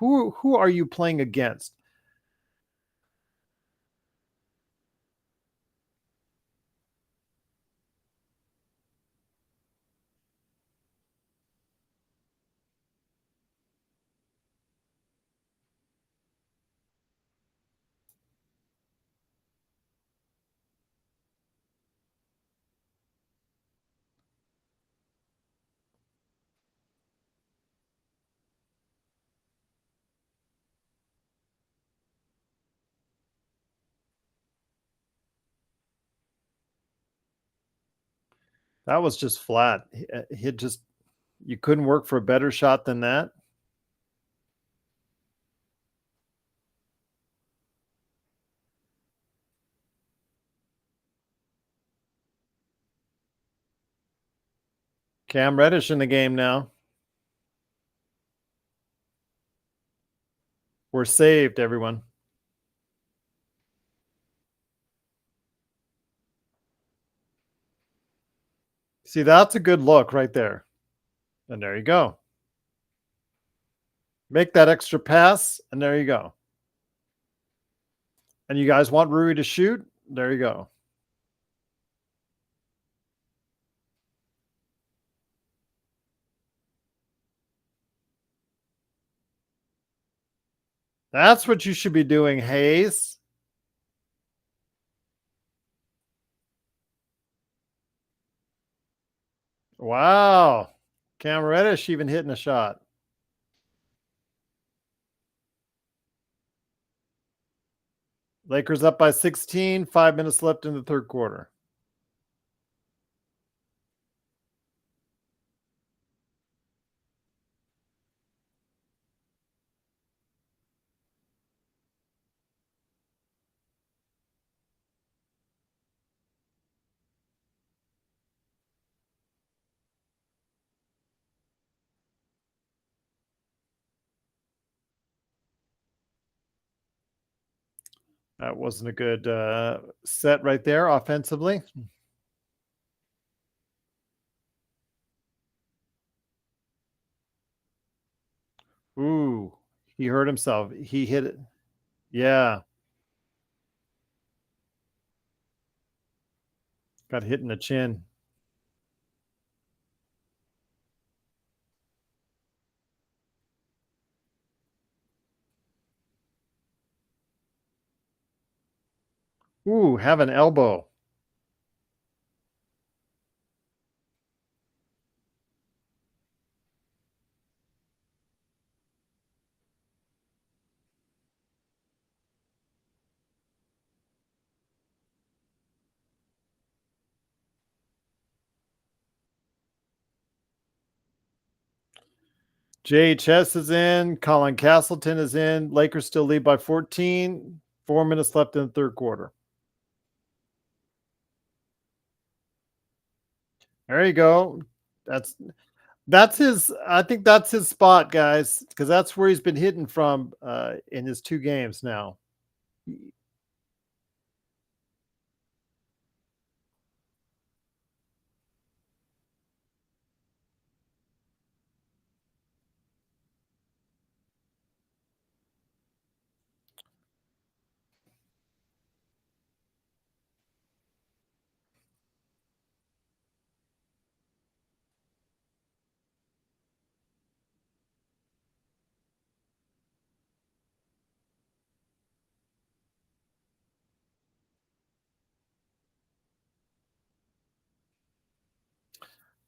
are you playing against. That was just flat. He just you couldn't work for a better shot than that. Cam Reddish in the game now. We're saved, everyone. See, that's a good look right there. And there you go. Make that extra pass, and there you go. And you guys want Rui to shoot? There you go. That's what you should be doing, Hayes. Wow. Cam Reddish even hitting a shot. Lakers up by 16, 5 minutes left in the third quarter. That wasn't a good set right there offensively. Ooh, he hurt himself. He hit it. Yeah, got hit in the chin. Ooh, have an elbow. JHS is in. Colin Castleton is in. Lakers still lead by 14. 4 minutes left in the third quarter. There you go. That's his. I think that's his spot, guys, because that's where he's been hitting from in his 2 games now.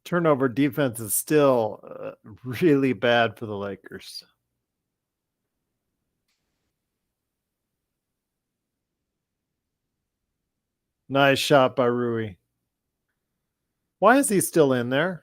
Turnover defense is still really bad for the Lakers. Nice shot by Rui. Why is he still in there?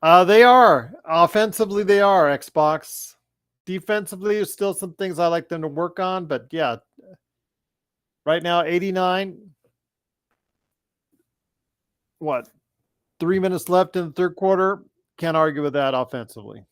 They are. Offensively, they are, Xbox. Defensively, there's still some things I like them to work on, but yeah. Right now, 89. What? 3 minutes left in the third quarter. Can't argue with that offensively.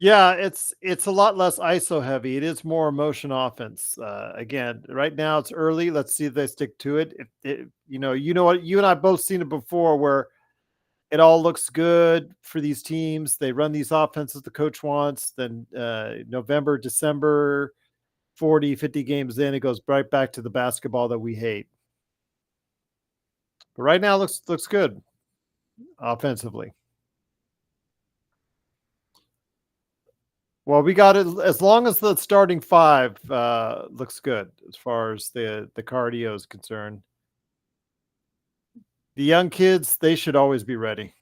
Yeah, it's a lot less ISO heavy. It is more motion offense. Again, right now it's early. Let's see if they stick to it. If it, you know what, you and I both seen it before, where it all looks good for these teams. They run these offenses the coach wants. Then November, December, 40, 50 games in, it goes right back to the basketball that we hate. But right now, it looks good offensively. Well, we got it as long as the starting five looks good as far as the cardio is concerned. The young kids, they should always be ready.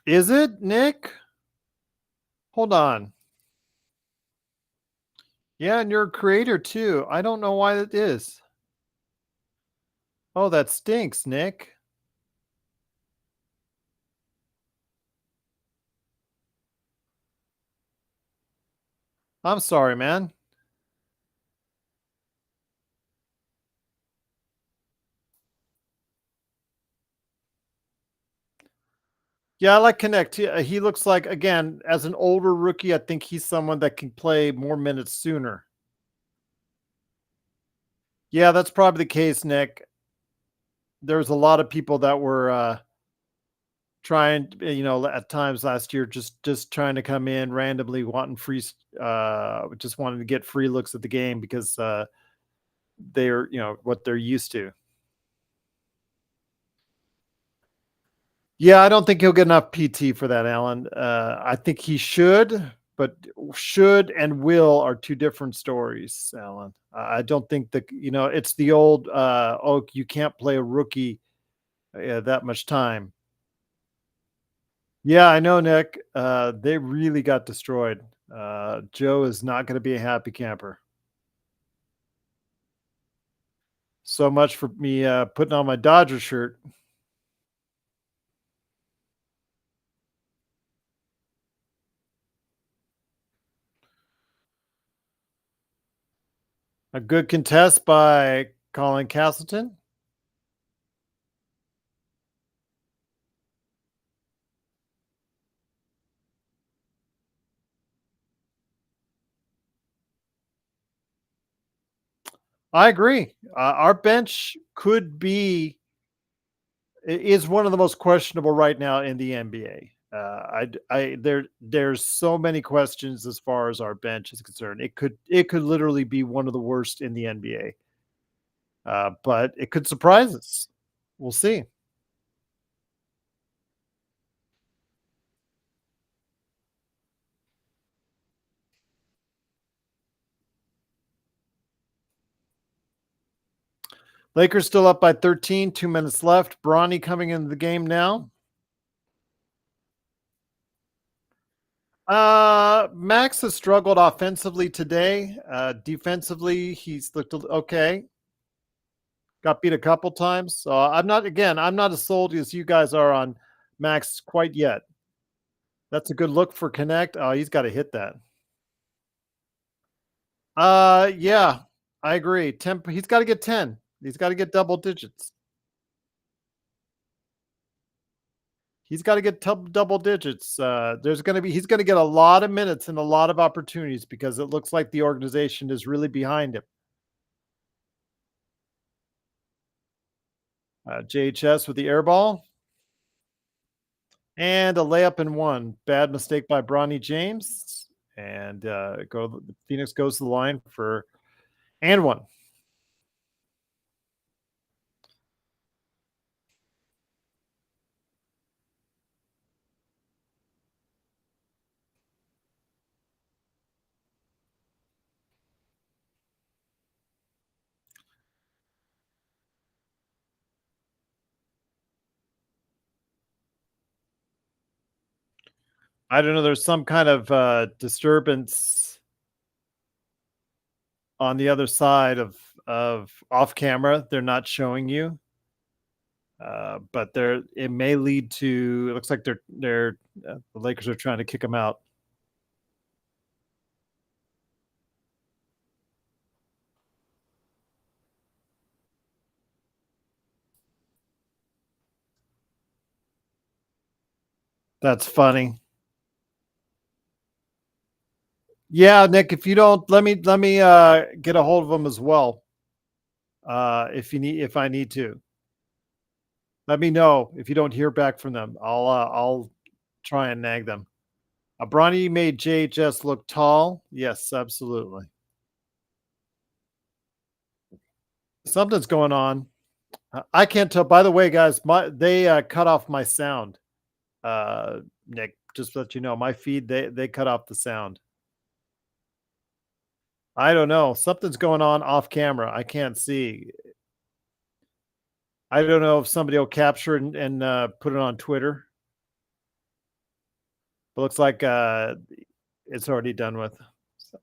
Is it, Nick? Hold on. Yeah, and you're a creator too. I don't know why it is. Oh, that stinks, Nick. I'm sorry, man. Yeah, I like Connect. He looks like, again, as an older rookie, I think he's someone that can play more minutes sooner. Yeah, that's probably the case, Nick. There's a lot of people that were trying, at times last year, just trying to come in randomly, wanting free, just wanting to get free looks at the game because they're, what they're used to. Yeah, I don't think he'll get enough PT for that, Alan. I think he should, but should and will are 2 different stories, Alan. I don't think that it's the old, "Oh, you can't play a rookie, that much time." Yeah, I know, Nick. They really got destroyed. Joe is not gonna be a happy camper. So much for me, putting on my Dodger shirt. A good contest by Colin Castleton. I agree. Our bench could be is one of the most questionable right now in the NBA. There's so many questions as far as our bench is concerned. It could literally be one of the worst in the NBA, but it could surprise us. We'll see. Lakers still up by 13, 2 minutes left. Bronny coming into the game now. Max has struggled offensively today. Defensively, he's looked okay. Got beat a couple times. So I'm not as sold as you guys are on Max quite yet. That's a good look for Connect. Oh, he's got to hit that. Yeah, I agree. 10, he's got to get 10. He's got to get double digits. He's got to get double digits. He's going to get a lot of minutes and a lot of opportunities because it looks like the organization is really behind him. JHS with the air ball and a layup and one. Bad mistake by Bronny James. And Phoenix goes to the line for and one. I don't know. There's some kind of disturbance on the other side of off camera. They're not showing you, but it may lead to. It looks like the Lakers are trying to kick them out. That's funny. Yeah, Nick. If you don't let me get a hold of them as well. If I need to, let me know if you don't hear back from them. I'll try and nag them. Bronny made JHS look tall. Yes, absolutely. Something's going on. I can't tell. By the way, guys, they cut off my sound. Nick, just to let you know, my feed they cut off the sound. I don't know. Something's going on off camera. I can't see. I don't know if somebody will capture it and put it on Twitter. It looks like it's already done with. So.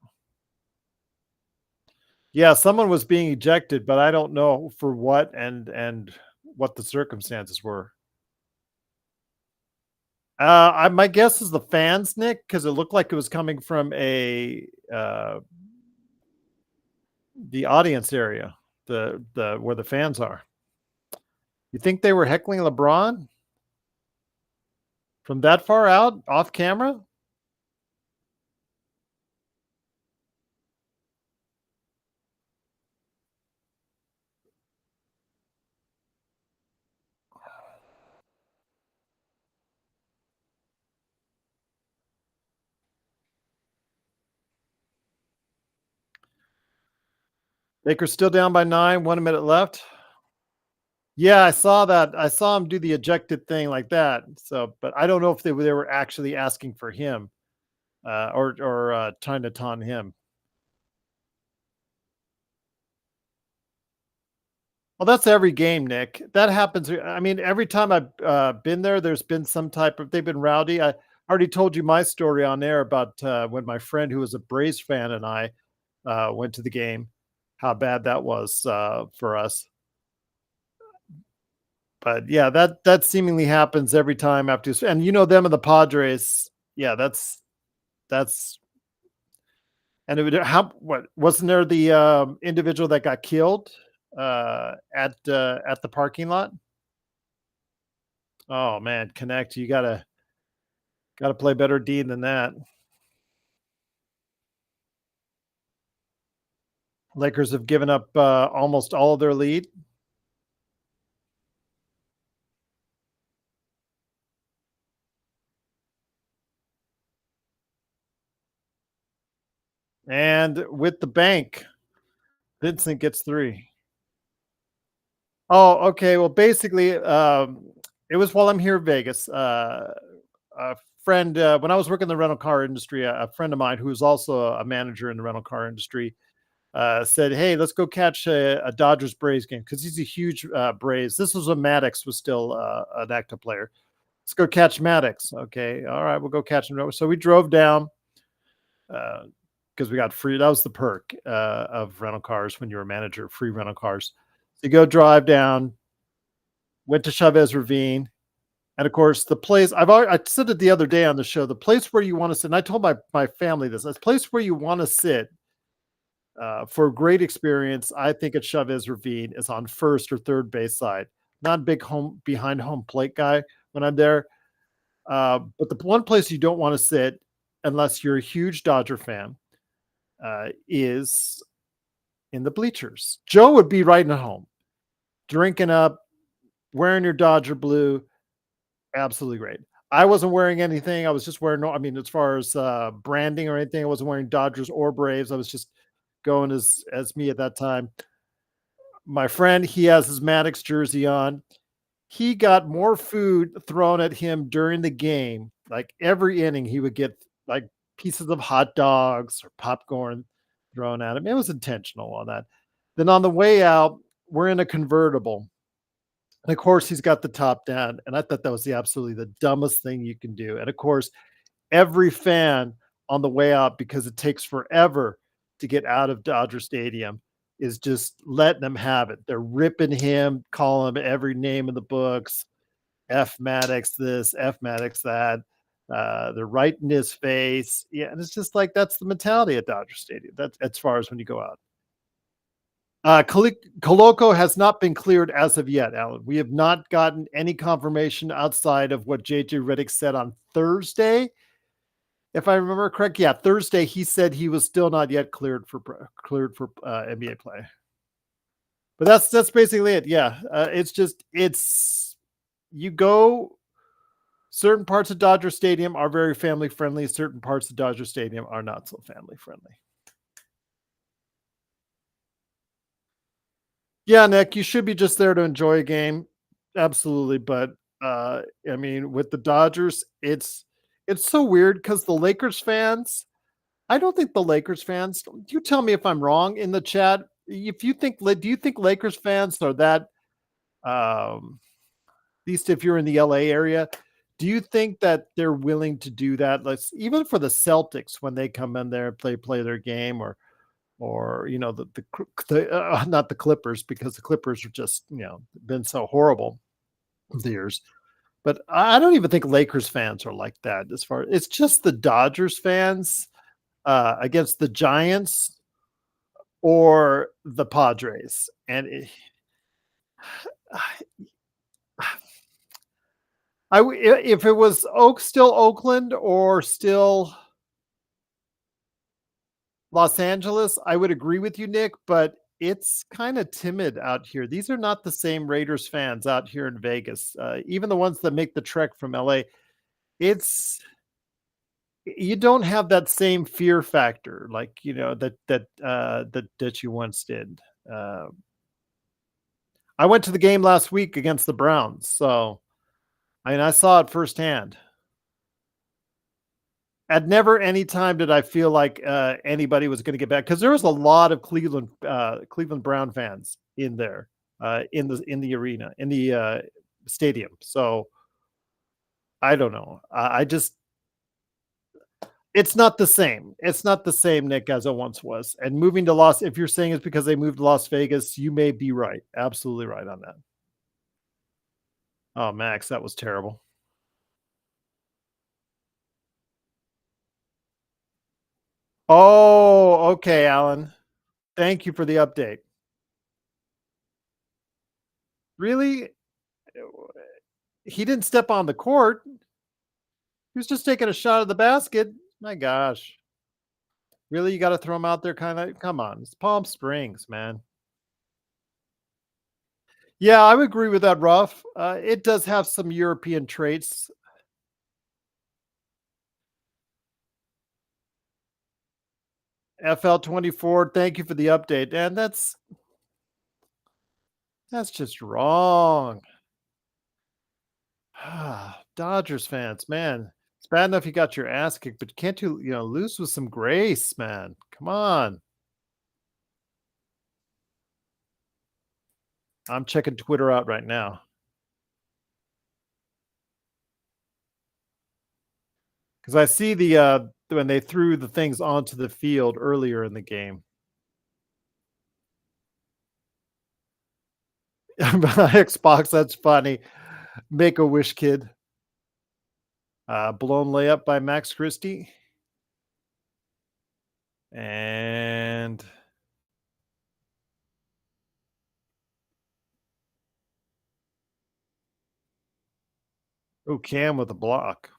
Yeah, someone was being ejected, but I don't know for what and what the circumstances were. My guess is the fans, Nick, because it looked like it was coming from the audience area, the where the fans are. You think they were heckling LeBron from that far out, off camera? Lakers still down by 9, 1 minute left. Yeah, I saw that. I saw him do the ejected thing like that. So, but I don't know if they were actually asking for him, or trying to taunt him. Well, that's every game, Nick. That happens. I mean, every time I've been there, there's been some type of they've been rowdy. I already told you my story on air about when my friend who was a Braves fan and I went to the game, how bad that was for us. But yeah, that seemingly happens every time after, and you know them and the Padres. Yeah, that's and it would how what wasn't there the individual that got killed at the parking lot? Oh man, connect. You gotta play better D than that. Lakers have given up almost all of their lead, and with the bank, Vincent gets three. Oh, okay. Well, basically, it was while I'm here in Vegas. A friend, when I was working in the rental car industry, a friend of mine who is also a manager in the rental car industry said, "Hey, let's go catch a Dodgers Braves game," because he's a huge Braves. This was when Maddox was still an active player. Let's go catch Maddox. Okay, all right, we'll go catch him. So we drove down because we got free. That was the perk of rental cars when you were a manager, free rental cars. So you go drive down, went to Chavez Ravine. And of course, the place I said it the other day on the show, the place where you want to sit, and I told my family this, the place where you want to sit for a great experience, I think at Chavez Ravine is on first or third base side. Not a big home behind home plate guy when I'm there. But the one place you don't want to sit, unless you're a huge Dodger fan, is in the bleachers. Joe would be right at home, drinking up, wearing your Dodger blue. Absolutely great. I wasn't wearing anything. I was just wearing, I mean, as far as branding or anything, I wasn't wearing Dodgers or Braves. I was just going as me at that time. My friend, he has his Maddox jersey on. He got more food thrown at him during the game. Like every inning, he would get like pieces of hot dogs or popcorn thrown at him. It was intentional on that. Then on the way out, we're in a convertible. And of course, he's got the top down. And I thought that was the absolutely the dumbest thing you can do. And of course, every fan on the way out, because it takes forever to get out of Dodger Stadium, is just letting them have it. They're ripping him, calling him every name in the books, F Maddox this, F Maddox that. They're right in his face. Yeah, and it's just like that's the mentality at Dodger Stadium. That's as far as when you go out. Coloco has not been cleared as of yet, Alan. We have not gotten any confirmation outside of what JJ Redick said on Thursday. If I remember correct, yeah, Thursday he said he was still not yet cleared for NBA play. But that's basically it. Yeah, it's you go. Certain parts of Dodger Stadium are very family friendly. Certain parts of Dodger Stadium are not so family friendly. Yeah, Nick, you should be just there to enjoy a game. Absolutely, but I mean, with the Dodgers, it's so weird because the Lakers fans. I don't think the Lakers fans. You tell me if I'm wrong in the chat. If you think, do you think Lakers fans are that? At least if you're in the LA area, do you think that they're willing to do that? Let's even for the Celtics when they come in there and play their game, or you know the not the Clippers because the Clippers are just been so horrible the years. But I don't even think Lakers fans are like that. As far it's just the Dodgers fans against the Giants or the Padres, and if it was still Oakland or still Los Angeles, I would agree with you, Nick, but it's kind of timid out here. These are not the same Raiders fans out here in Vegas. Even the ones that make the trek from LA, it's you don't have that same fear factor like that you once did. I went to the game last week against the Browns, so I mean, I saw it firsthand. At never any time did I feel like, anybody was gonna get back because there was a lot of Cleveland Brown fans in there, in the arena, in the, stadium, so I don't know. I just it's not the same. It's not the same, Nick, as it once was, and moving to Las if you're saying it's because they moved to Las Vegas, you may be right, absolutely right on that. Oh, Max, that was terrible. Oh, okay, Alan. Thank you for the update. Really? He didn't step on the court. He was just taking a shot at the basket. My gosh. Really? You gotta throw him out there kinda come on. It's Palm Springs, man. Yeah, I would agree with that, Ruff. It does have some European traits. FL24, thank you for the update. And that's just wrong. Dodgers fans, man. It's bad enough you got your ass kicked, but can't you lose with some grace, man? Come on. I'm checking Twitter out right now because I see when they threw the things onto the field earlier in the game. Xbox, that's funny. Make a wish, kid. Blown layup by Max Christie. And oh, Cam with a block.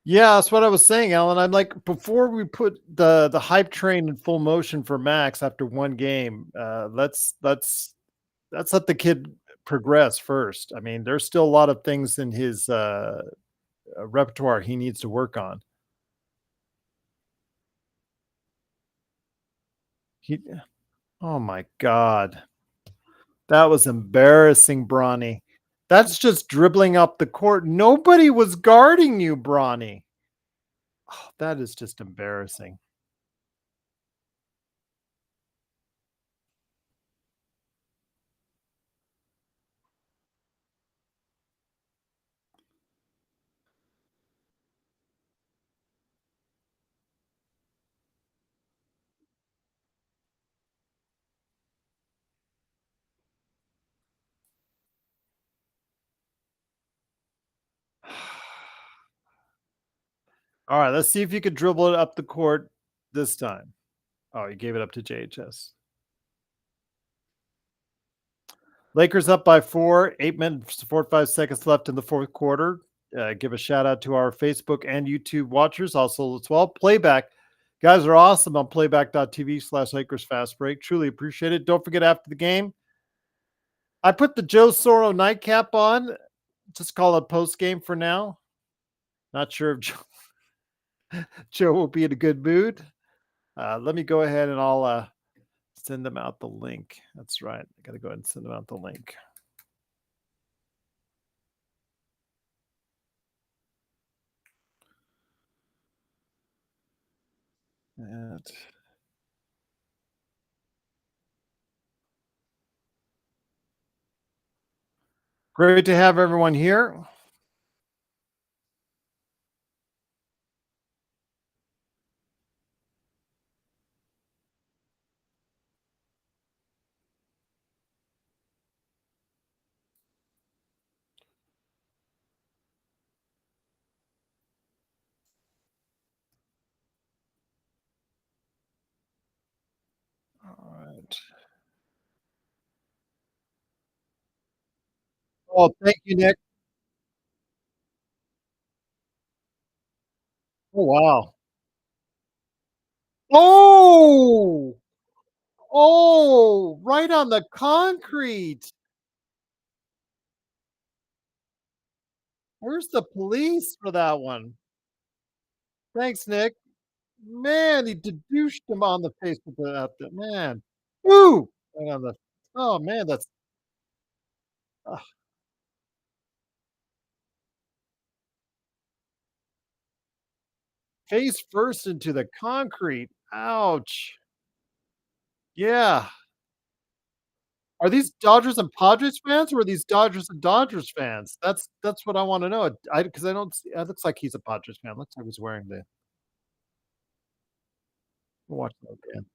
Yeah, that's what I was saying, Alan. I'm like, before we put the hype train in full motion for Max after one game, let's let the kid progress first. I mean, there's still a lot of things in his repertoire he needs to work on. He, oh my god, that was embarrassing, Bronny. That's just dribbling up the court. Nobody was guarding you, Bronny. Oh, that is just embarrassing. All right, let's see if you could dribble it up the court this time. Oh, you gave it up to JHS. Lakers up by 4, 8 minutes, 45 seconds left in the fourth quarter. Give a shout out to our Facebook and YouTube watchers also as well. Playback. Guys are awesome on playback.tv/Lakers Fast Break. Truly appreciate it. Don't forget after the game, I put the Joe Soro nightcap on. Just call it post game for now. Not sure if Joe will be in a good mood. Let me go ahead and I'll send them out the link. That's right. I got to go ahead and send them out the link. And great to have everyone here. All right. Oh, thank you, Nick. Oh, wow. Oh, oh, right on the concrete. Where's the police for that one? Thanks, Nick. Man, he dedoused him on the face with that man. Woo! Right on the oh, man, that's ugh, face first into the concrete. Ouch. Yeah. Are these Dodgers and Padres fans, or are these Dodgers and Dodgers fans? That's what I wanna know. I because I don't see it looks like he's a Padres fan. Looks like he's wearing the watch that again.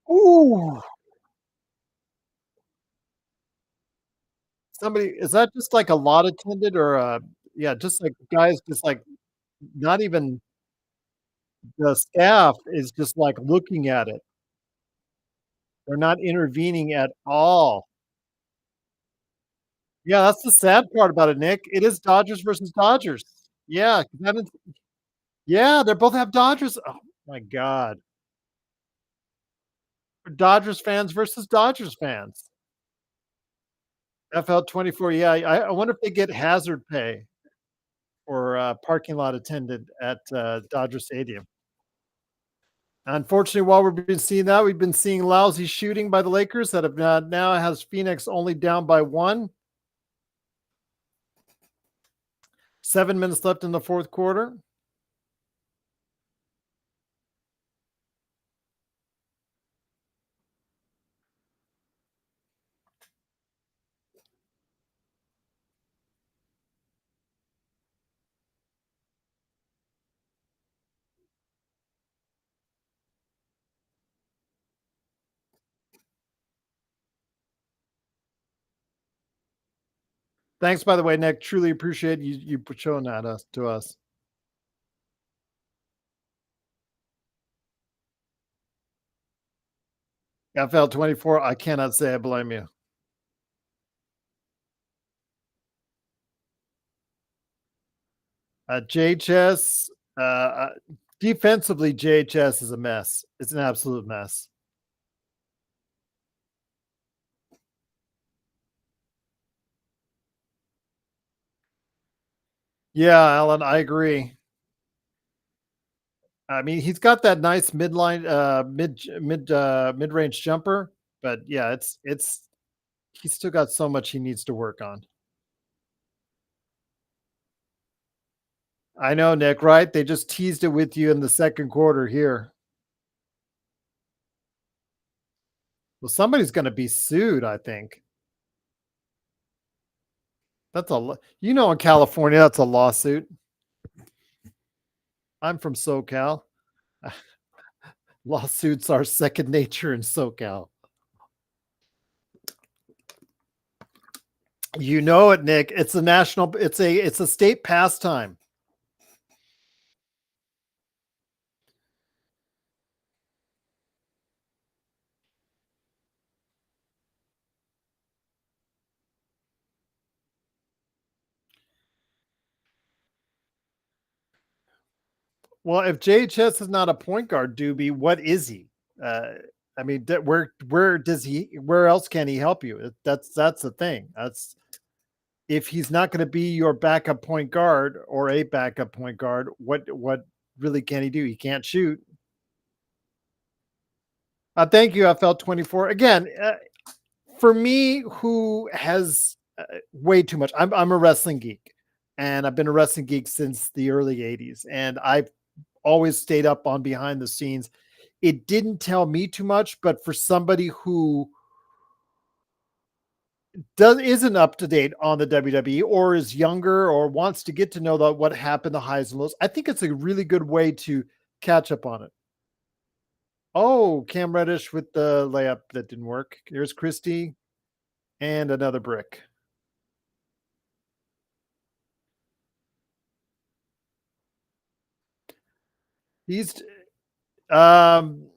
Ooh, somebody is that just like a lot attendant or yeah, just like guys just like not even the staff is just like looking at it. They're not intervening at all. Yeah, that's the sad part about it, Nick. It is Dodgers versus Dodgers. Yeah, 'cause that is yeah, they both have Dodgers. Oh my god. Dodgers fans versus Dodgers fans. FL 24, yeah, I wonder if they get hazard pay or, parking lot attendant at, Dodger Stadium. Unfortunately, while we've been seeing that, we've been seeing lousy shooting by the Lakers that have, now has Phoenix only down by 1. 7 minutes left in the 4th quarter. Thanks, by the way, Nick. Truly appreciate you showing that us to us. FL 24, I cannot say I blame you. JHS, defensively, JHS is a mess. It's an absolute mess. Yeah, Alan, I agree. I mean, he's got that nice midline, mid-range jumper, but yeah, it's he's still got so much he needs to work on. I know, Nick, right? They just teased it with you in the 2nd quarter here. Well, somebody's gonna be sued, I think. That's a lo in California, that's a lawsuit. I'm from SoCal. Lawsuits are second nature in SoCal. You know it, Nick. It's a state pastime. Well, if JHS is not a point guard, Doobie, what is he? Uh, I mean, where else can he help you? That's the thing. That's if he's not going to be your backup point guard or a backup point guard, what really can he do? He can't shoot. Thank you, FL 24. Again, for me, who has way too much. I'm a wrestling geek, and I've been a wrestling geek since the early '80s, and I've always stayed up on behind the scenes. It didn't tell me too much, but for somebody who isn't up to date on the WWE or is younger or wants to get to know what happened, the highs and lows, I think it's a really good way to catch up on it. Oh, Cam Reddish with the layup that didn't work. Here's Christie and another brick. He's um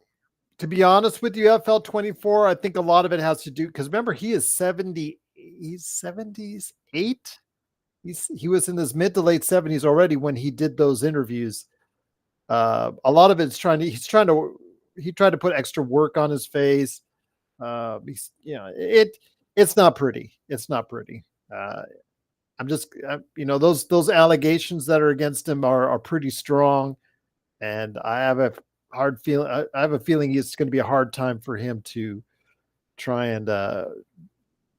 to be honest with you, FL 24, I think a lot of it has to do because remember he is 70, he's 78. He was in his mid to late 70s already when he did those interviews. A lot of it's he's trying to he tried to put extra work on his face. He's, it's not pretty. It's not pretty. I'm just, those allegations that are against him are pretty strong, and I have a hard feeling. I have a feeling it's going to be a hard time for him to try and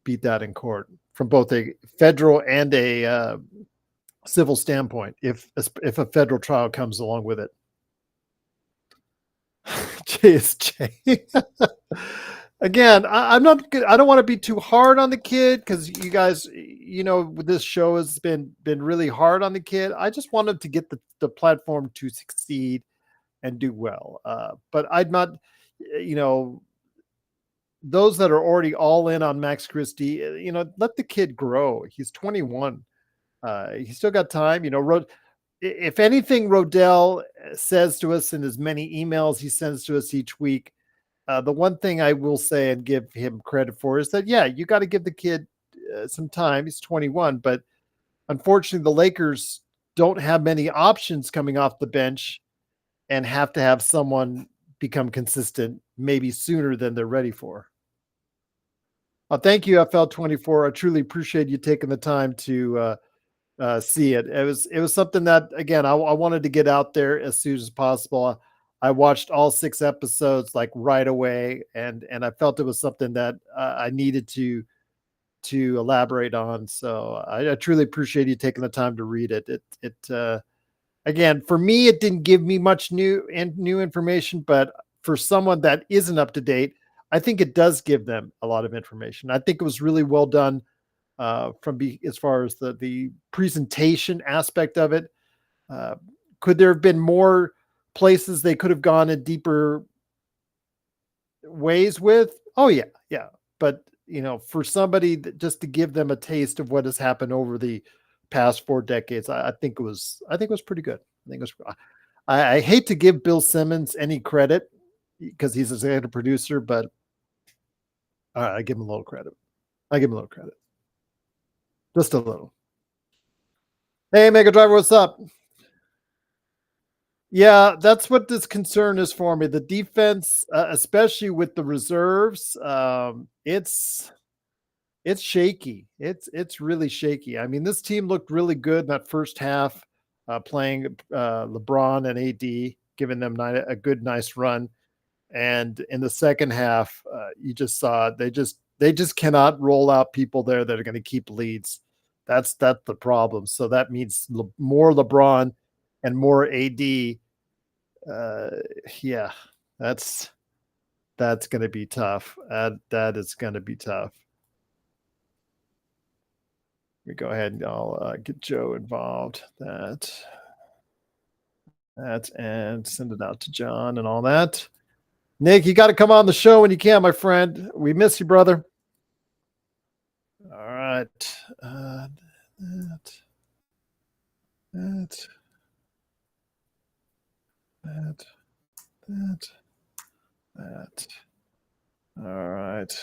beat that in court from both a federal and a civil standpoint. If a federal trial comes along with it. JSJ. Again, I'm not. I don't want to be too hard on the kid because you guys, this show has been really hard on the kid. I just want him to get the platform to succeed and do well. But I'd not, those that are already all in on Max Christie, let the kid grow. He's 21. He's still got time. If anything, Rodell says to us in as many emails he sends to us each week, the one thing I will say and give him credit for is that, you got to give the kid some time. He's 21, but unfortunately the Lakers don't have many options coming off the bench and have to have someone become consistent maybe sooner than they're ready for. Thank you, FL24. I truly appreciate you taking the time to see it. It was something that, again, I wanted to get out there as soon as possible. I watched all 6 episodes like right away, and I felt it was something that I needed to elaborate on. So I truly appreciate you taking the time to read it. Again, for me, it didn't give me much new information, but for someone that isn't up to date, I think it does give them a lot of information. I think it was really well done as far as the presentation aspect of it. Could there have been more places they could have gone in deeper ways with? Oh yeah. But for somebody just to give them a taste of what has happened over the past 4 decades, I think it was pretty good. I hate to give Bill Simmons any credit because he's a executive producer, but I give him a little credit. Just a little. Hey, Mega Driver, what's up? Yeah, that's what this concern is for me. The defense, especially with the reserves, it's shaky. It's really shaky. I mean, this team looked really good in that first half, playing LeBron and AD, giving them a good, nice run. And in the second half, you just saw they just cannot roll out people there that are going to keep leads. That's the problem. So that means more LeBron and more AD. Yeah, that's going to be tough. That is going to be tough. We go ahead and I'll get Joe involved. That and send it out to John and all that. Nick, you got to come on the show when you can, my friend. We miss you, brother. All right. That. All right.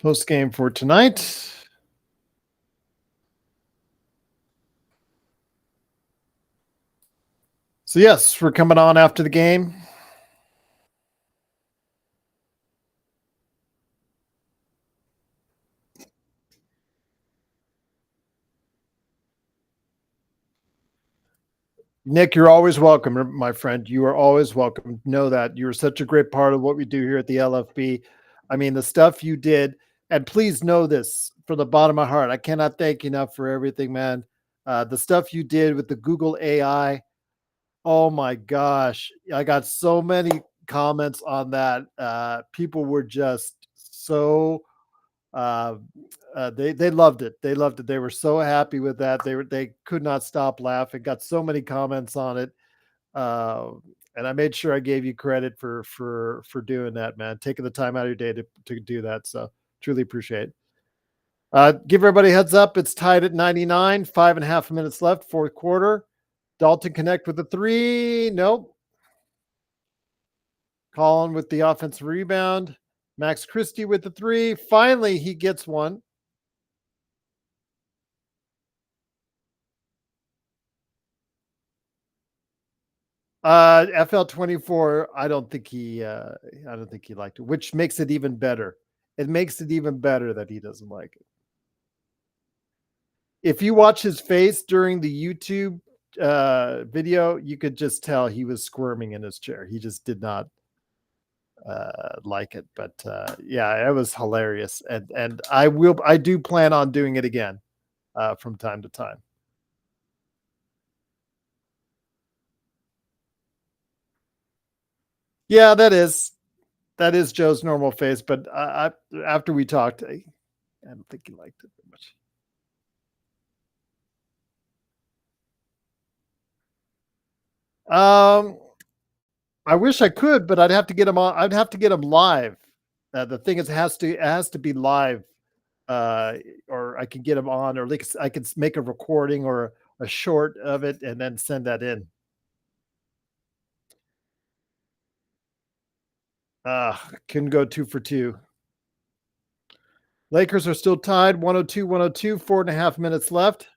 Post game for tonight. So yes, we're coming on after the game. Nick, you're always welcome, my friend. You are always welcome. Know that you're such a great part of what we do here at the LFB. I mean, the stuff you did, and please know this from the bottom of my heart. I cannot thank you enough for everything, man. The stuff you did with the Google AI. Oh my gosh. I got so many comments on that. People were just so they loved it. They loved it. They were so happy with that. They could not stop laughing. Got so many comments on it. And I made sure I gave you credit for doing that, man. Taking the time out of your day to do that. So truly appreciate it. Give everybody a heads up. It's tied at 99, 5.5 minutes left, fourth quarter. Dalton connect with the 3. Nope. Colin with the offensive rebound. Max Christie with the 3. Finally, he gets one. FL24, I don't think he liked it, which makes it even better. It makes it even better that he doesn't like it. If you watch his face during the YouTube video, you could just tell he was squirming in his chair. He just did not like it. But yeah, it was hilarious, and I do plan on doing it again from time to time. Yeah, that is Joe's normal face. But after we talked, I don't think he liked it very much. I wish I could, but I'd have to get him on. I'd have to get him live. The thing is, it has to be live, or I can get him on, or at least I can make a recording or a short of it and then send that in. Couldn't go 2 for 2. Lakers are still tied 102-102, 4.5 minutes left.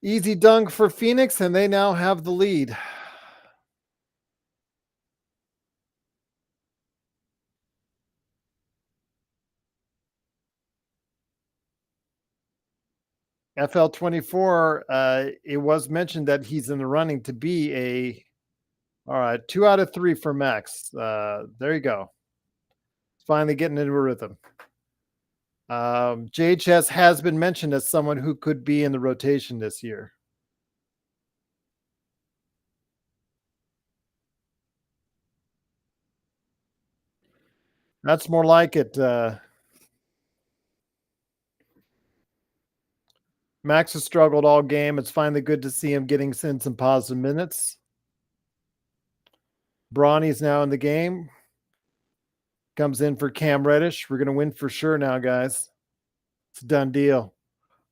Easy dunk for Phoenix, and they now have the lead. FL24, it was mentioned that he's in the running to be all right, 2 out of 3 for Max. There you go. Finally getting into a rhythm. JHS has been mentioned as someone who could be in the rotation this year. That's more like it. Max has struggled all game. It's finally good to see him getting in some positive minutes. Bronny's now in the game. Comes in for Cam Reddish. We're going to win for sure now, guys. It's a done deal.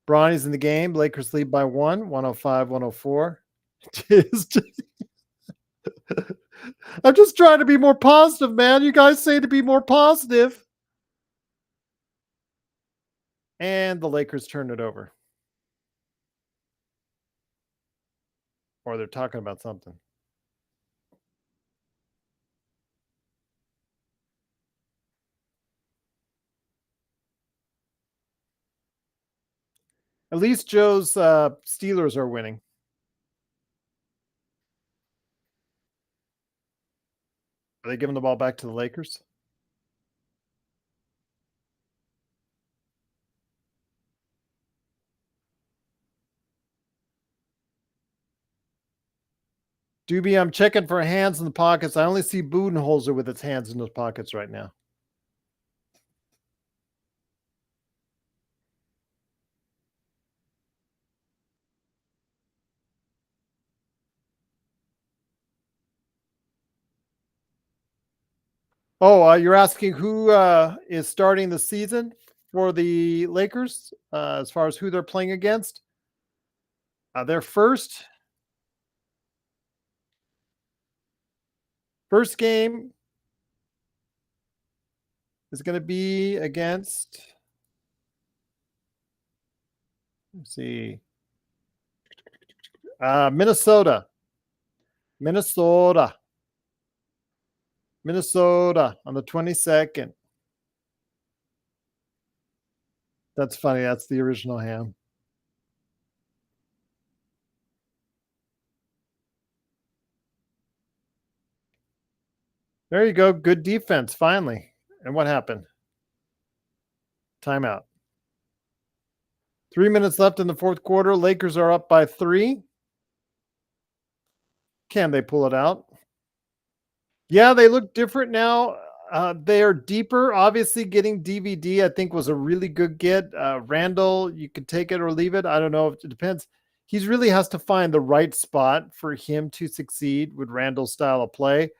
Bronny's in the game. Lakers lead by 105-104. I'm just trying to be more positive, man. You guys say to be more positive. And the Lakers turn it over. Or they're talking about something. At least Joe's Steelers are winning. Are they giving the ball back to the Lakers? Doobie, I'm checking for hands in the pockets. I only see Budenholzer with its hands in his pockets right now. Oh, you're asking who is starting the season for the Lakers as far as who they're playing against? Their first game is going to be against, let's see, Minnesota on the 22nd. That's funny. That's the original ham. There you go. Good defense, finally. And what happened? Timeout. 3 minutes left in the fourth quarter. Lakers are up by 3. Can they pull it out? Yeah, they look different now. They are deeper. Obviously, getting DVD, I think, was a really good get. Randall, you could take it or leave it. I don't know. It depends. He really has to find the right spot for him to succeed with Randall's style of play.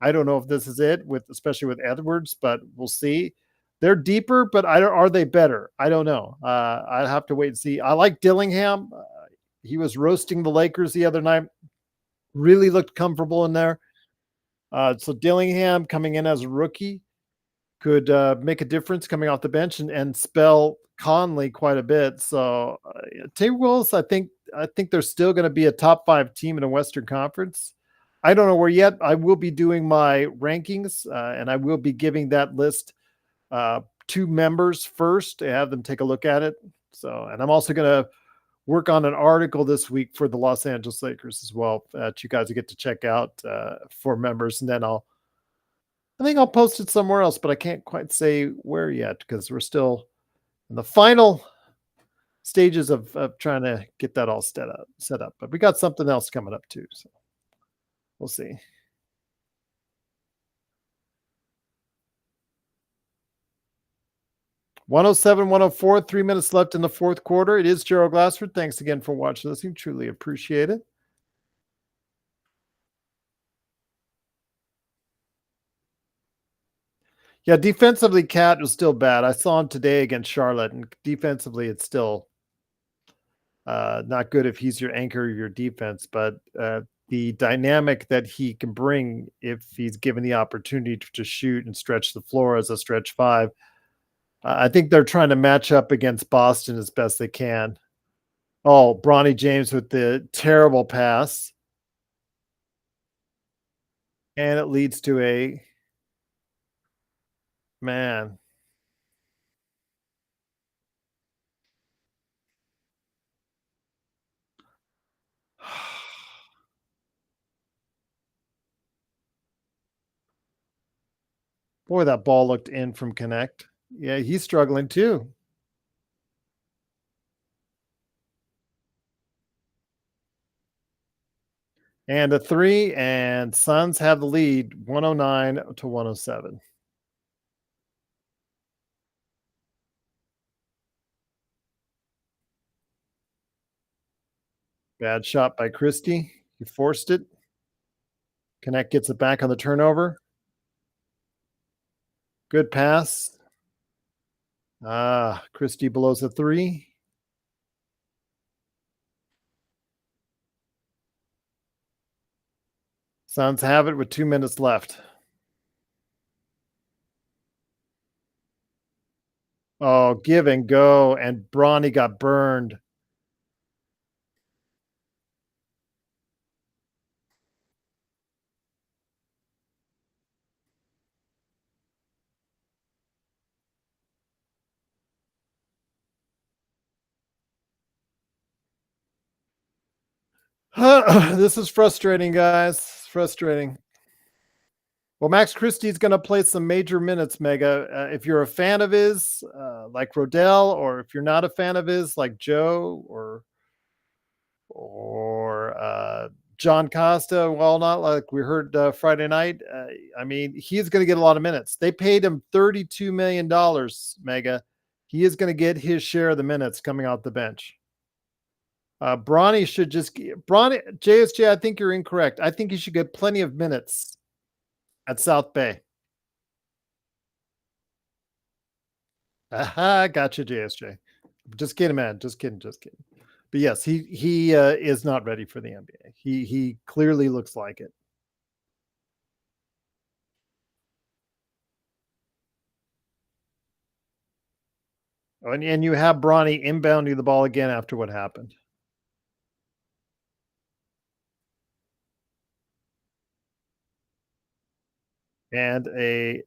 I don't know if this is it, especially with Edwards, but we'll see. They're deeper, but are they better? I don't know. I'll have to wait and see. I like Dillingham. He was roasting the Lakers the other night. Really looked comfortable in there. So Dillingham coming in as a rookie could make a difference coming off the bench and spell Conley quite a bit. So Timberwolves, I think they're still going to be a top 5 team in a Western Conference. I don't know where yet. I will be doing my rankings, and I will be giving that list uh, to members first to have them take a look at it. So, and I'm also going to work on an article this week for the Los Angeles Lakers as well that you guys get to check out for members, and then I think I'll post it somewhere else, but I can't quite say where yet because we're still in the final stages of trying to get that all set up. But we got something else coming up too, so we'll see. 107, 104, 3 minutes left in the fourth quarter. It is Gerald Glassford. Thanks again for watching, listening. Truly appreciate it. Yeah, defensively, Cat was still bad. I saw him today against Charlotte, and defensively, it's still not good if he's your anchor, your defense. But the dynamic that he can bring if he's given the opportunity to shoot and stretch the floor as a stretch five, I think they're trying to match up against Boston as best they can. Oh, Bronny James with the terrible pass. And it leads to a man. Boy, that ball looked in from Connect. Yeah, he's struggling too. And a three, and Suns have the lead 109 to 107. Bad shot by Christie. He forced it. Connect gets it back on the turnover. Good pass. Christie blows a three. Suns have it with 2 minutes left. Oh, give and go. And Bronny got burned. This is frustrating, guys. It's frustrating. Well, Max Christie's going to play some major minutes, Mega. If you're a fan of his, like Rodell, or if you're not a fan of his, like Joe or John Costa, well, not like we heard Friday night. I mean, he's going to get a lot of minutes. They paid him $32 million, Mega. He is going to get his share of the minutes coming out the bench. Bronny should just Bronny JSJ. I think you're incorrect. I think he should get plenty of minutes at South Bay. Aha, gotcha, JSJ. Just kidding, man. Just kidding. But yes, he is not ready for the NBA. He clearly looks like it. And you have Bronny inbounding the ball again after what happened. And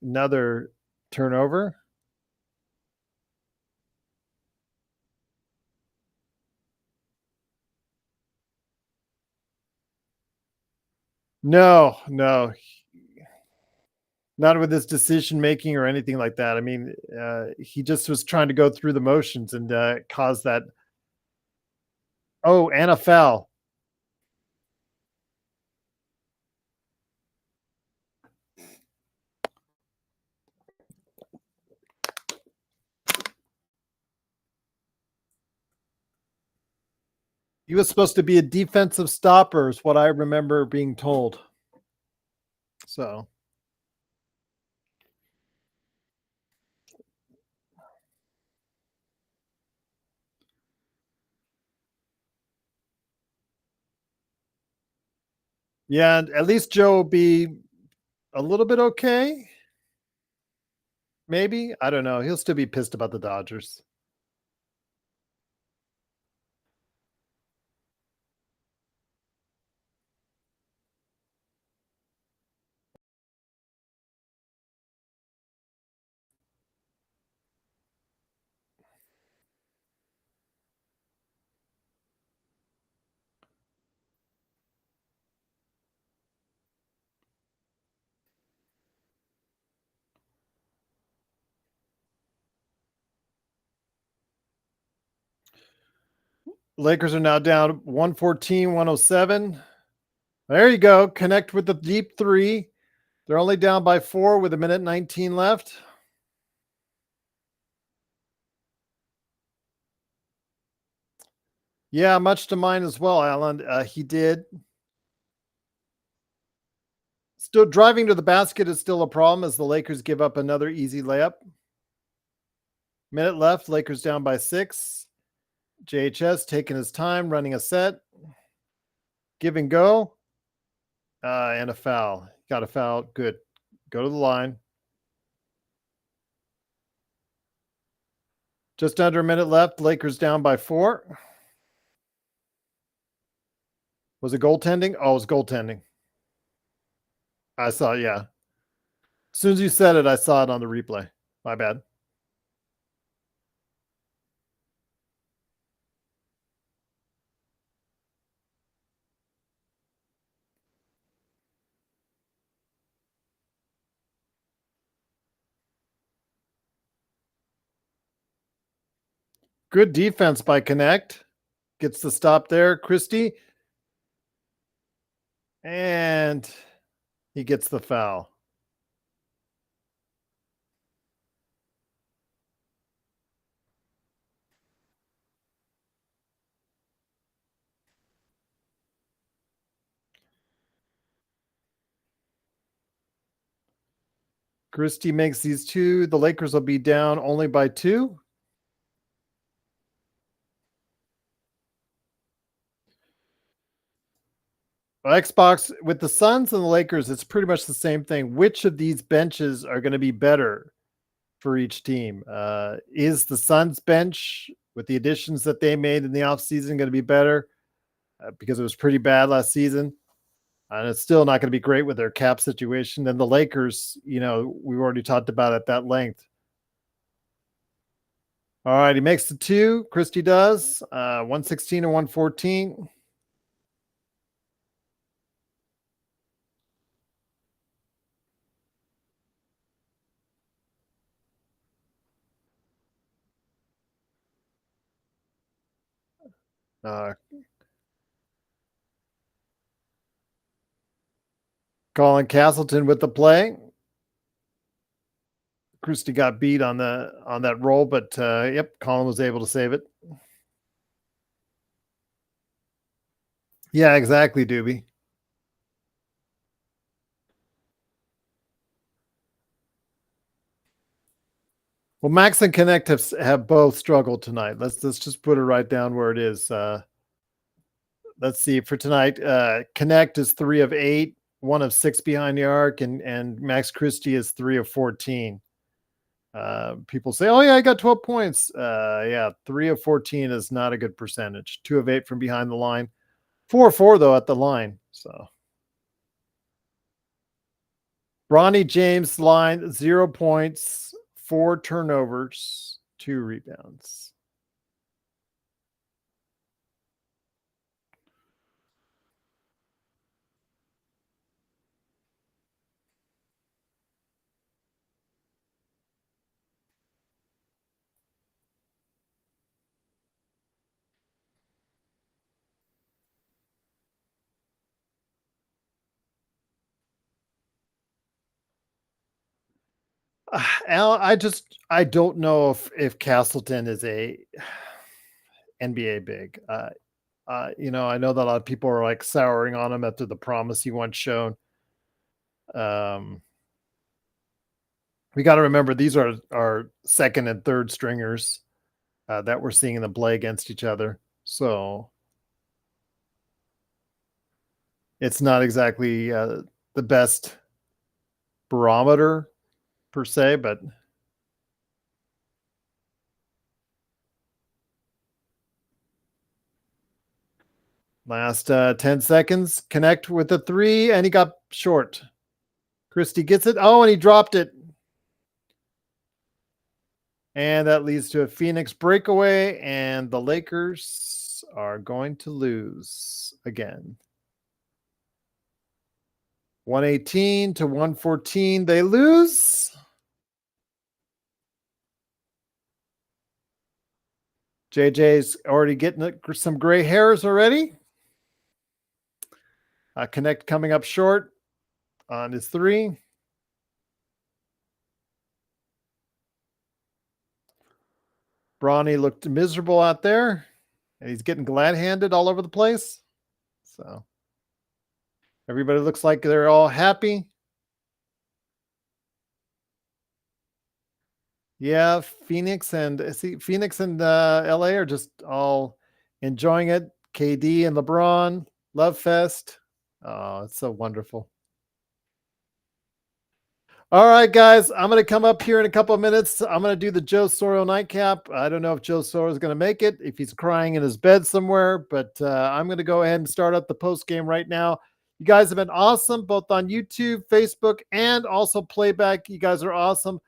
another turnover. No, not with his decision making or anything like that. I mean, he just was trying to go through the motions and caused that. Oh, and a foul. He was supposed to be a defensive stopper, is what I remember being told. So, yeah, at least Joe will be a little bit okay. Maybe. I don't know. He'll still be pissed about the Dodgers. Lakers are now down 114-107. There you go. Connect with the deep three. They're only down by 4 with 1:19 left. Yeah, much to mine as well, Alan. He did. Still driving to the basket is still a problem as the Lakers give up another easy layup. Minute left. Lakers down by 6. JHS taking his time, running a set. Give and go. And a foul. Got a foul. Good. Go to the line. Just under a minute left. Lakers down by 4. Was it goaltending? Oh, it was goaltending. I saw it, yeah. As soon as you said it, I saw it on the replay. My bad. Good defense by Connect. Gets the stop there. Christie. And he gets the foul. Christie makes these 2. The Lakers will be down only by 2. Xbox with the Suns and the Lakers, it's pretty much the same thing. Which of these benches are going to be better for each team? Is the Suns bench with the additions that they made in the offseason going to be better? Because it was pretty bad last season. And it's still not going to be great with their cap situation. Then the Lakers, we've already talked about it at that length. All right, he makes the 2. Christie does. 116 and 114. Colin Castleton with the play. Christie got beat on that roll, but yep, Colin was able to save it. Yeah, exactly, Doobie. Well, Max and Connect have both struggled tonight. Let's just put it right down where it is. Let's see for tonight. Connect is 3 of 8, 1 of 6 behind the arc, and Max Christie is 3 of 14. People say, "Oh yeah, I got 12 points." Yeah, 3 of 14 is not a good percentage. 2 of 8 from behind the line. 4 of 4 though at the line. So Bronny James line 0 points, 4 turnovers, 2 rebounds. Al, I don't know if Castleton is a NBA big. I know that a lot of people are like souring on him after the promise he once shown. We got to remember these are our second and third stringers that we're seeing them play against each other. So it's not exactly the best barometer per se, but last 10 seconds, connect with a 3, and he got short. Christie gets it. Oh, and he dropped it. And that leads to a Phoenix breakaway, and the Lakers are going to lose again. 118 to 114, they lose. JJ's already getting some gray hairs already. Connect coming up short on his 3. Bronny looked miserable out there, and he's getting glad-handed all over the place. So everybody looks like they're all happy. Yeah, Phoenix and LA are just all enjoying it. KD and LeBron, love fest. Oh, it's so wonderful. All right, guys, I'm going to come up here in a couple of minutes. I'm going to do the Joe Soro nightcap. I don't know if Joe Soro is going to make it, if he's crying in his bed somewhere, but I'm going to go ahead and start up the post game right now. You guys have been awesome, both on YouTube, Facebook, and also playback. You guys are awesome.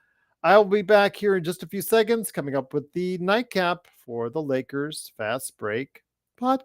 I will be back here in just a few seconds, coming up with the nightcap for the Lakers Fast Break podcast.